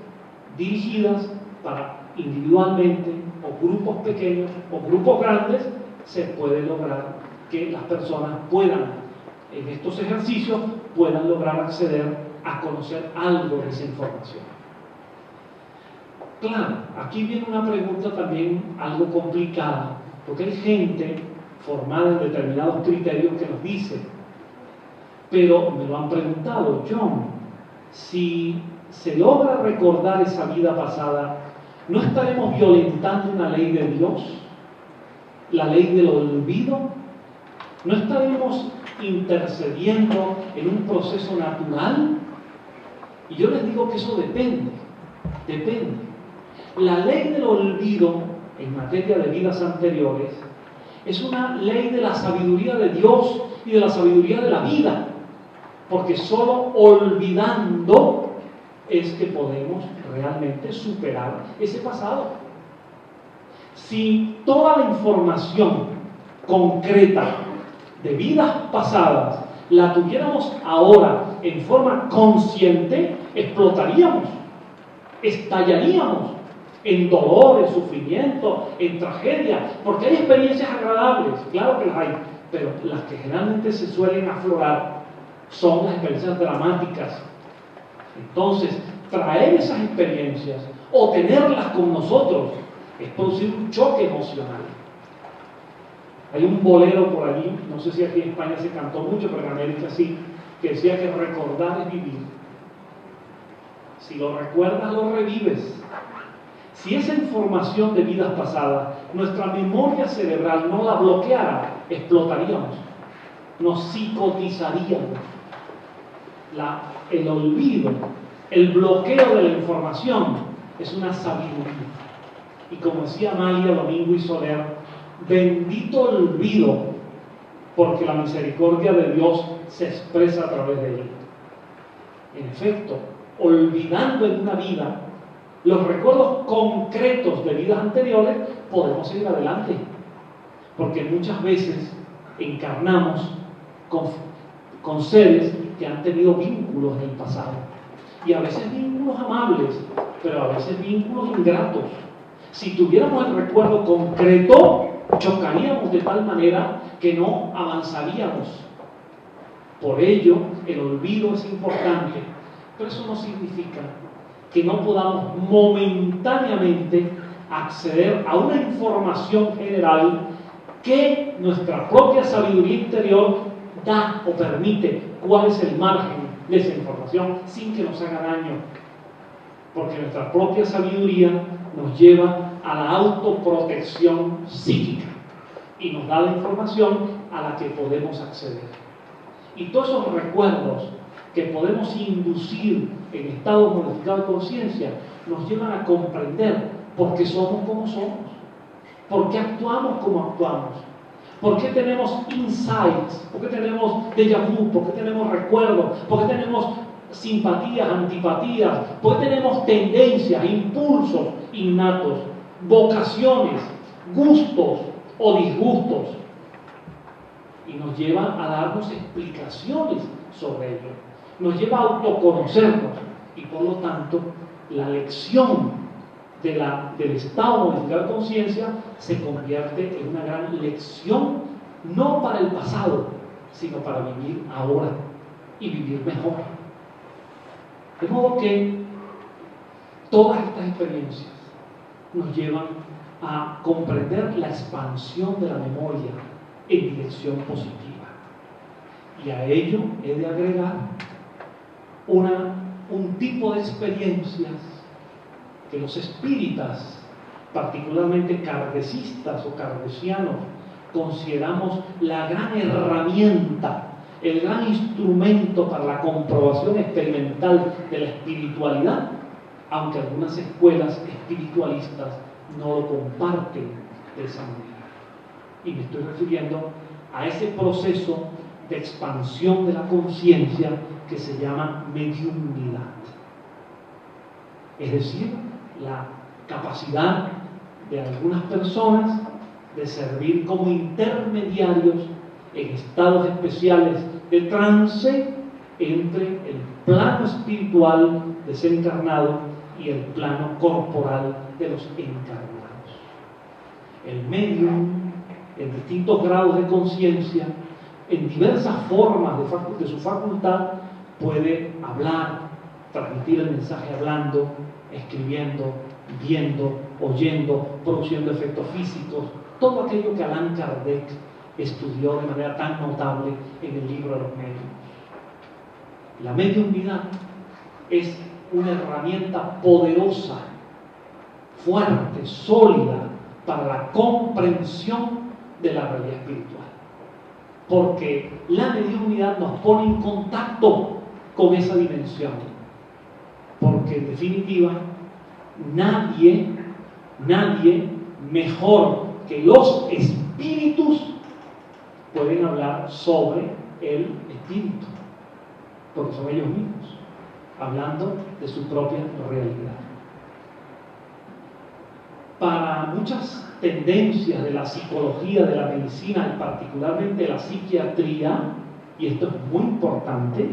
dirigidas para individualmente o grupos pequeños o grupos grandes, se puede lograr que las personas puedan, en estos ejercicios, puedan lograr acceder a conocer algo de esa información. Claro, aquí viene una pregunta también algo complicada, porque hay gente formada en determinados criterios que nos dice, pero me lo han preguntado, John, si se logra recordar esa vida pasada, ¿no estaremos violentando una ley de Dios? ¿La ley del olvido? ¿No estaremos intercediendo en un proceso natural? Y yo les digo que eso depende. La ley del olvido en materia de vidas anteriores es una ley de la sabiduría de Dios y de la sabiduría de la vida, porque solo olvidando es que podemos realmente superar ese pasado. Si toda la información concreta de vidas pasadas la tuviéramos ahora en forma consciente, explotaríamos, estallaríamos en dolor, en sufrimiento, en tragedia, porque hay experiencias agradables, claro que las hay, pero las que generalmente se suelen aflorar son las experiencias dramáticas. Entonces, traer esas experiencias o tenerlas con nosotros es producir un choque emocional. Hay un bolero por allí, no sé si aquí en España se cantó mucho, pero en América sí, que decía que recordar es vivir. Si lo recuerdas, lo revives. Si esa información de vidas pasadas, nuestra memoria cerebral no la bloqueara, explotaríamos, nos psicotizaríamos. El olvido, el bloqueo de la información es una sabiduría. Y como decía Amalia Domingo y Soler, bendito olvido, porque la misericordia de Dios se expresa a través de él. En efecto, olvidando en una vida los recuerdos concretos de vidas anteriores, podemos seguir adelante. Porque muchas veces encarnamos con seres que han tenido vínculos en el pasado. Y a veces vínculos amables, pero a veces vínculos ingratos. Si tuviéramos el recuerdo concreto, chocaríamos de tal manera que no avanzaríamos. Por ello, el olvido es importante, pero eso no significa que no podamos momentáneamente acceder a una información general que nuestra propia sabiduría interior da o permite. ¿Cuál es el margen de esa información sin que nos haga daño? Porque nuestra propia sabiduría nos lleva a la autoprotección psíquica y nos da la información a la que podemos acceder. Y todos esos recuerdos que podemos inducir en estados modificados de conciencia nos llevan a comprender por qué somos como somos, por qué actuamos como actuamos, por qué tenemos insights, por qué tenemos déjà vu, por qué tenemos recuerdos, por qué tenemos simpatías, antipatías, por qué tenemos tendencias, impulsos innatos, vocaciones, gustos o disgustos. Y nos lleva a darnos explicaciones sobre ello. Nos lleva a autoconocernos y por lo tanto la lección del estado modificado de conciencia se convierte en una gran lección, no para el pasado, sino para vivir ahora y vivir mejor. De modo que todas estas experiencias nos llevan a comprender la expansión de la memoria en dirección positiva. Y a ello he de agregar un tipo de experiencias que los espíritas, particularmente kardecistas o kardecianos, consideramos la gran herramienta, el gran instrumento para la comprobación experimental de la espiritualidad, aunque algunas escuelas espiritualistas no lo comparten de esa manera. Y me estoy refiriendo a ese proceso de expansión de la conciencia que se llama mediumnidad. Es decir, la capacidad de algunas personas de servir como intermediarios en estados especiales de trance entre el plano espiritual desencarnado y el plano corporal de los encarnados. El medium, en distintos grados de conciencia, en diversas formas de su facultad, puede hablar, transmitir el mensaje hablando, escribiendo, viendo, oyendo, produciendo efectos físicos, todo aquello que Allan Kardec estudió de manera tan notable en el libro de los medios. La mediumnidad es una herramienta poderosa, fuerte, sólida para la comprensión de la realidad espiritual, porque la mediumnidad nos pone en contacto con esa dimensión, porque en definitiva nadie mejor que los espíritus pueden hablar sobre el espíritu, porque son ellos mismos hablando de su propia realidad. Para muchas tendencias de la psicología, de la medicina y particularmente de la psiquiatría, y esto es muy importante,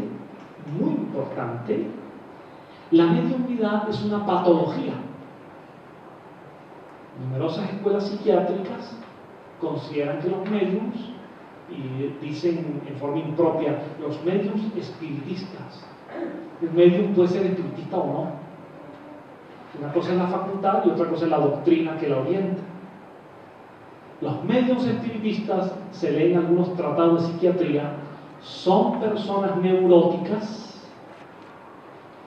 la mediumnidad es una patología. Numerosas escuelas psiquiátricas consideran que los médiums, y dicen en forma impropia, los médiums espiritistas. El médium puede ser espiritista o no. Una cosa es la facultad y otra cosa es la doctrina que la orienta. Los médiums espiritistas, se leen algunos tratados de psiquiatría, son personas neuróticas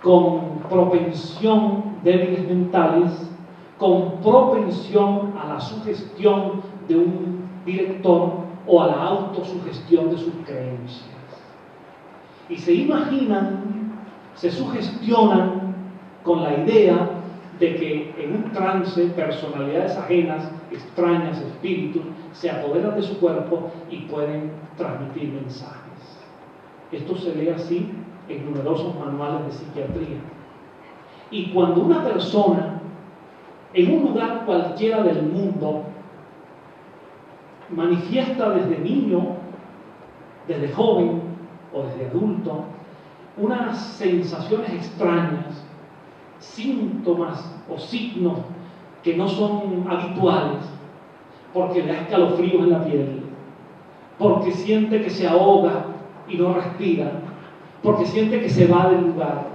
con propensión, débiles mentales, con propensión a la sugestión de un director o a la autosugestión de sus creencias. Y se imaginan, se sugestionan con la idea de que en un trance personalidades ajenas, extrañas, espíritus, se apoderan de su cuerpo y pueden transmitir mensajes. Esto se lee así en numerosos manuales de psiquiatría. Y cuando una persona, en un lugar cualquiera del mundo, manifiesta desde niño, desde joven o desde adulto, unas sensaciones extrañas, síntomas o signos que no son habituales, porque le da escalofríos en la piel, porque siente que se ahoga y no respira, porque siente que se va del lugar,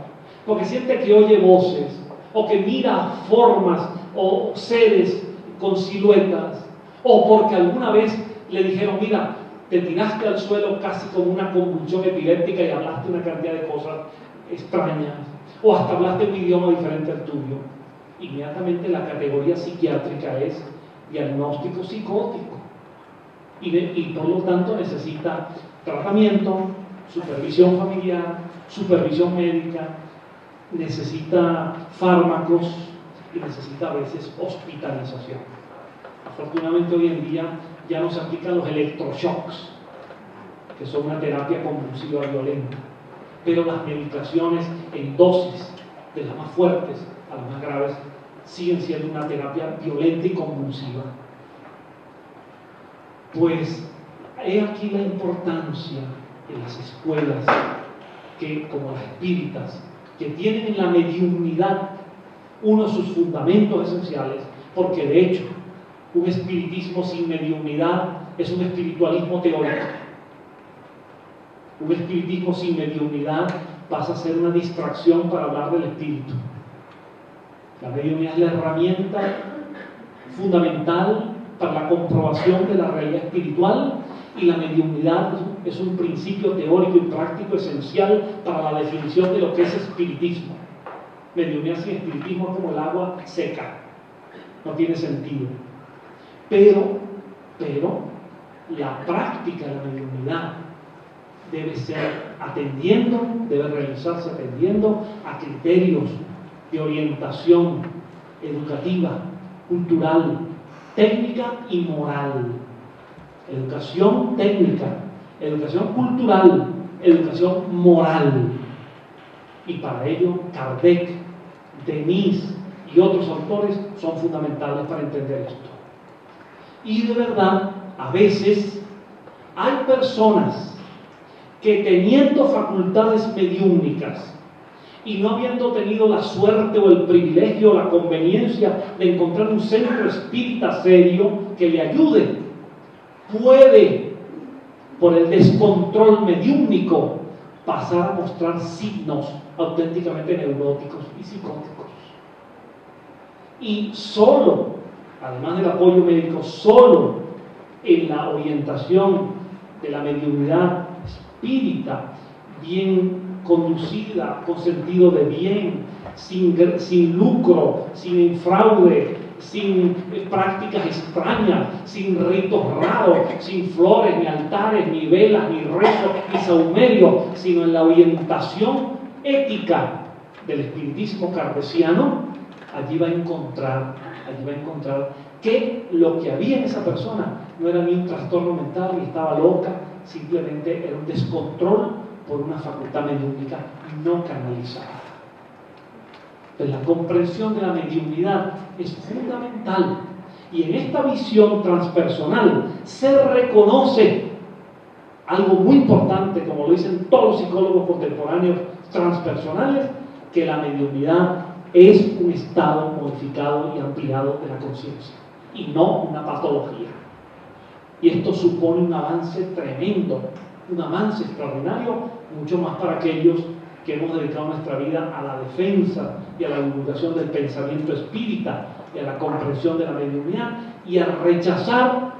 porque siente que oye voces, o que mira formas o seres con siluetas, o porque alguna vez le dijeron, mira, te tiraste al suelo casi con una convulsión epiléptica y hablaste una cantidad de cosas extrañas, o hasta hablaste un idioma diferente al tuyo. Inmediatamente la categoría psiquiátrica es diagnóstico psicótico y por lo tanto necesita tratamiento, supervisión familiar, supervisión médica, necesita fármacos y necesita a veces hospitalización. Afortunadamente hoy en día ya no se aplican los electroshocks, que son una terapia convulsiva violenta, pero las medicaciones en dosis de las más fuertes a las más graves siguen siendo una terapia violenta y convulsiva. Pues he aquí la importancia de las escuelas que, como las espíritas, que tienen en la mediunidad uno de sus fundamentos esenciales, porque de hecho un espiritismo sin mediunidad es un espiritualismo teórico. Un espiritismo sin mediunidad pasa a ser una distracción para hablar del espíritu. La mediunidad es la herramienta fundamental para la comprobación de la realidad espiritual, y la mediunidad es un principio teórico y práctico esencial para la definición de lo que es espiritismo. Mediunidad sin espiritismo es como el agua seca, no tiene sentido. Pero la práctica de la mediunidad debe realizarse atendiendo a criterios de orientación educativa, cultural, técnica y moral. Educación técnica, educación cultural, educación moral. Y para ello Kardec, Denis y otros autores son fundamentales para entender esto. Y de verdad, a veces hay personas que, teniendo facultades mediúmnicas y no habiendo tenido la suerte o el privilegio o la conveniencia de encontrar un centro espírita serio que le ayude, puede, por el descontrol mediúmnico, pasar a mostrar signos auténticamente neuróticos y psicóticos. Y solo, además del apoyo médico, solo en la orientación de la mediunidad espírita, bien conducida, con sentido de bien, sin lucro, sin fraude, sin prácticas extrañas, sin ritos raros, sin flores, ni altares, ni velas, ni rezos, ni sahumerio, sino en la orientación ética del espiritismo kardeciano, allí va a encontrar que lo que había en esa persona no era ni un trastorno mental, ni estaba loca, simplemente era un descontrol por una facultad mediúnica no canalizada. Pues la comprensión de la mediunidad es fundamental, y en esta visión transpersonal se reconoce algo muy importante, como lo dicen todos los psicólogos contemporáneos transpersonales, que la mediunidad es un estado modificado y ampliado de la conciencia y no una patología. Y esto supone un avance tremendo, un avance extraordinario, mucho más para aquellos que hemos dedicado nuestra vida a la defensa y a la divulgación del pensamiento espírita y a la comprensión de la mediunidad, y a rechazar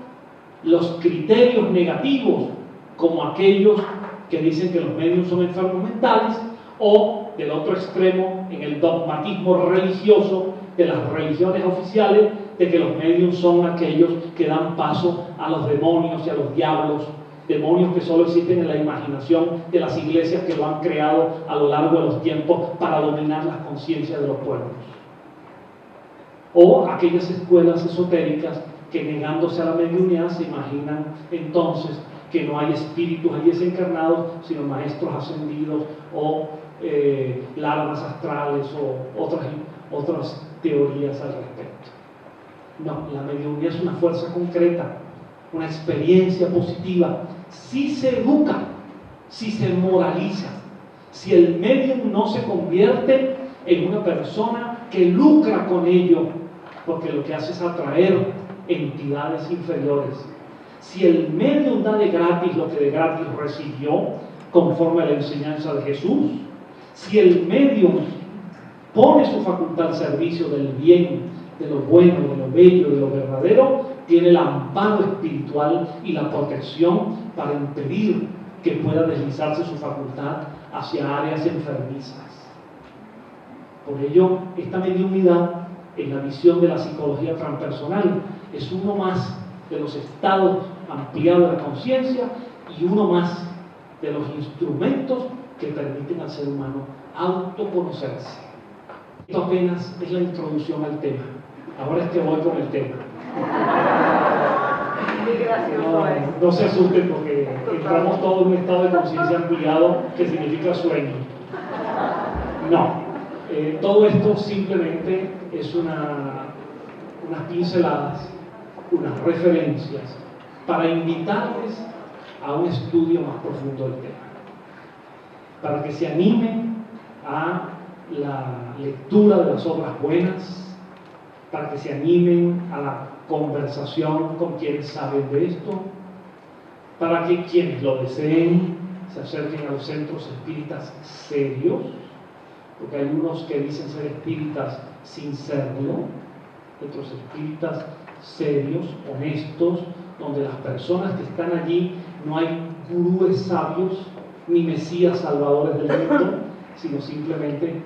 los criterios negativos como aquellos que dicen que los medios son enfermos mentales, o del otro extremo, en el dogmatismo religioso de las religiones oficiales, de que los medios son aquellos que dan paso a los demonios y a los diablos, demonios que solo existen en la imaginación de las iglesias que lo han creado a lo largo de los tiempos para dominar las conciencias de los pueblos. O aquellas escuelas esotéricas que, negándose a la mediunidad, se imaginan entonces que no hay espíritus allí desencarnados, sino maestros ascendidos o larvas astrales o otras teorías al respecto. No, la mediunidad es una fuerza concreta, una experiencia positiva. Si se educa, si se moraliza, si el medium no se convierte en una persona que lucra con ello, porque lo que hace es atraer entidades inferiores. Si el medium da de gratis lo que de gratis recibió, conforme a la enseñanza de Jesús, si el medium pone su facultad al servicio del bien, de lo bueno, de lo bello, de lo verdadero, tiene el amparo espiritual y la protección para impedir que pueda deslizarse su facultad hacia áreas enfermizas. Por ello, esta mediunidad, en la visión de la psicología transpersonal, es uno más de los estados ampliados de la conciencia y uno más de los instrumentos que permiten al ser humano autoconocerse. Esto apenas es la introducción al tema. Ahora es que voy con el tema. No se asusten, porque entramos todos en un estado de conciencia ampliado que significa sueño. No, todo esto simplemente es unas pinceladas, unas referencias para invitarles a un estudio más profundo del tema, para que se animen a la lectura de las obras buenas, para que se animen a la conversación con quienes saben de esto, para que quienes lo deseen se acerquen a los centros espíritas serios, porque hay unos que dicen ser espíritas sin serlo, otros espíritas serios, honestos, donde las personas que están allí no hay gurúes sabios ni mesías salvadores del mundo, sino simplemente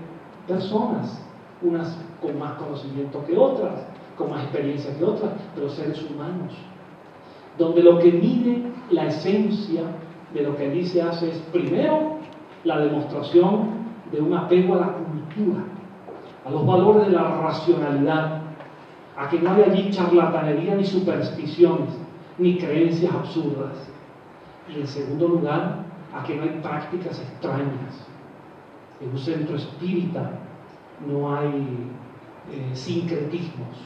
personas, unas con más conocimiento que otras, con más experiencia que otras, pero seres humanos, donde lo que mide la esencia de lo que allí se hace es primero la demostración de un apego a la cultura, a los valores de la racionalidad, a que no hay allí charlatanería ni supersticiones, ni creencias absurdas. Y en segundo lugar, a que no hay prácticas extrañas. En un centro espírita no hay sincretismos,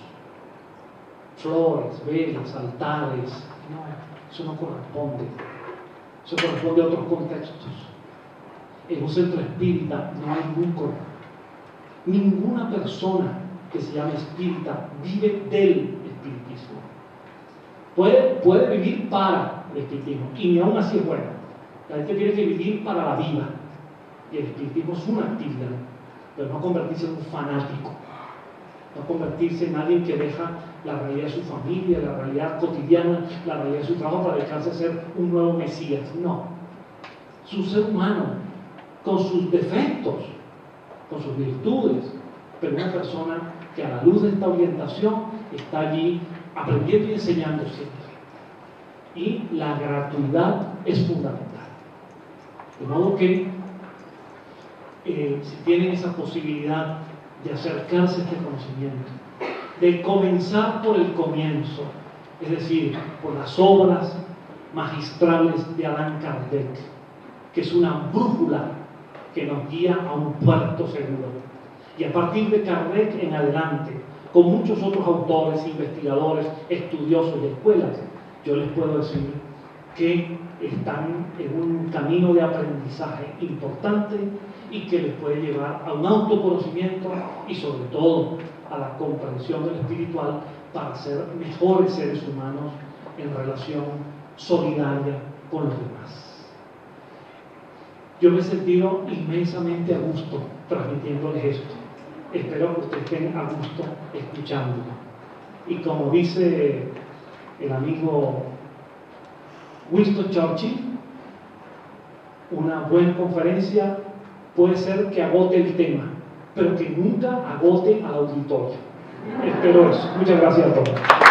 flores, velas, altares. No, eso no corresponde. Eso corresponde a otros contextos. En un centro espírita no hay lucro. Ninguna persona que se llame espírita vive del espiritismo. Puede vivir para el espiritismo, y ni aún así es bueno. La gente tiene que vivir para la vida. Y el espiritismo es una actividad, pero no convertirse en un fanático, no convertirse en alguien que deja la realidad de su familia, la realidad cotidiana, la realidad de su trabajo para dejarse ser un nuevo Mesías. No. Es un ser humano, con sus defectos, con sus virtudes, pero una persona que a la luz de esta orientación está allí aprendiendo y enseñando siempre. Y la gratuidad es fundamental. De modo que si tienen esa posibilidad de acercarse a este conocimiento, de comenzar por el comienzo, es decir, por las obras magistrales de Allan Kardec, que es una brújula que nos guía a un puerto seguro. Y a partir de Kardec en adelante, con muchos otros autores, investigadores, estudiosos de escuelas, yo les puedo decir que están en un camino de aprendizaje importante y que les puede llevar a un autoconocimiento y sobre todo a la comprensión del espiritual para ser mejores seres humanos en relación solidaria con los demás. Yo me he sentido inmensamente a gusto transmitiéndoles esto. Espero que ustedes estén a gusto escuchándolo. Y como dice el amigo Winston Churchill, una buena conferencia puede ser que agote el tema, pero que nunca agote al auditorio. Espero eso. Muchas gracias a todos.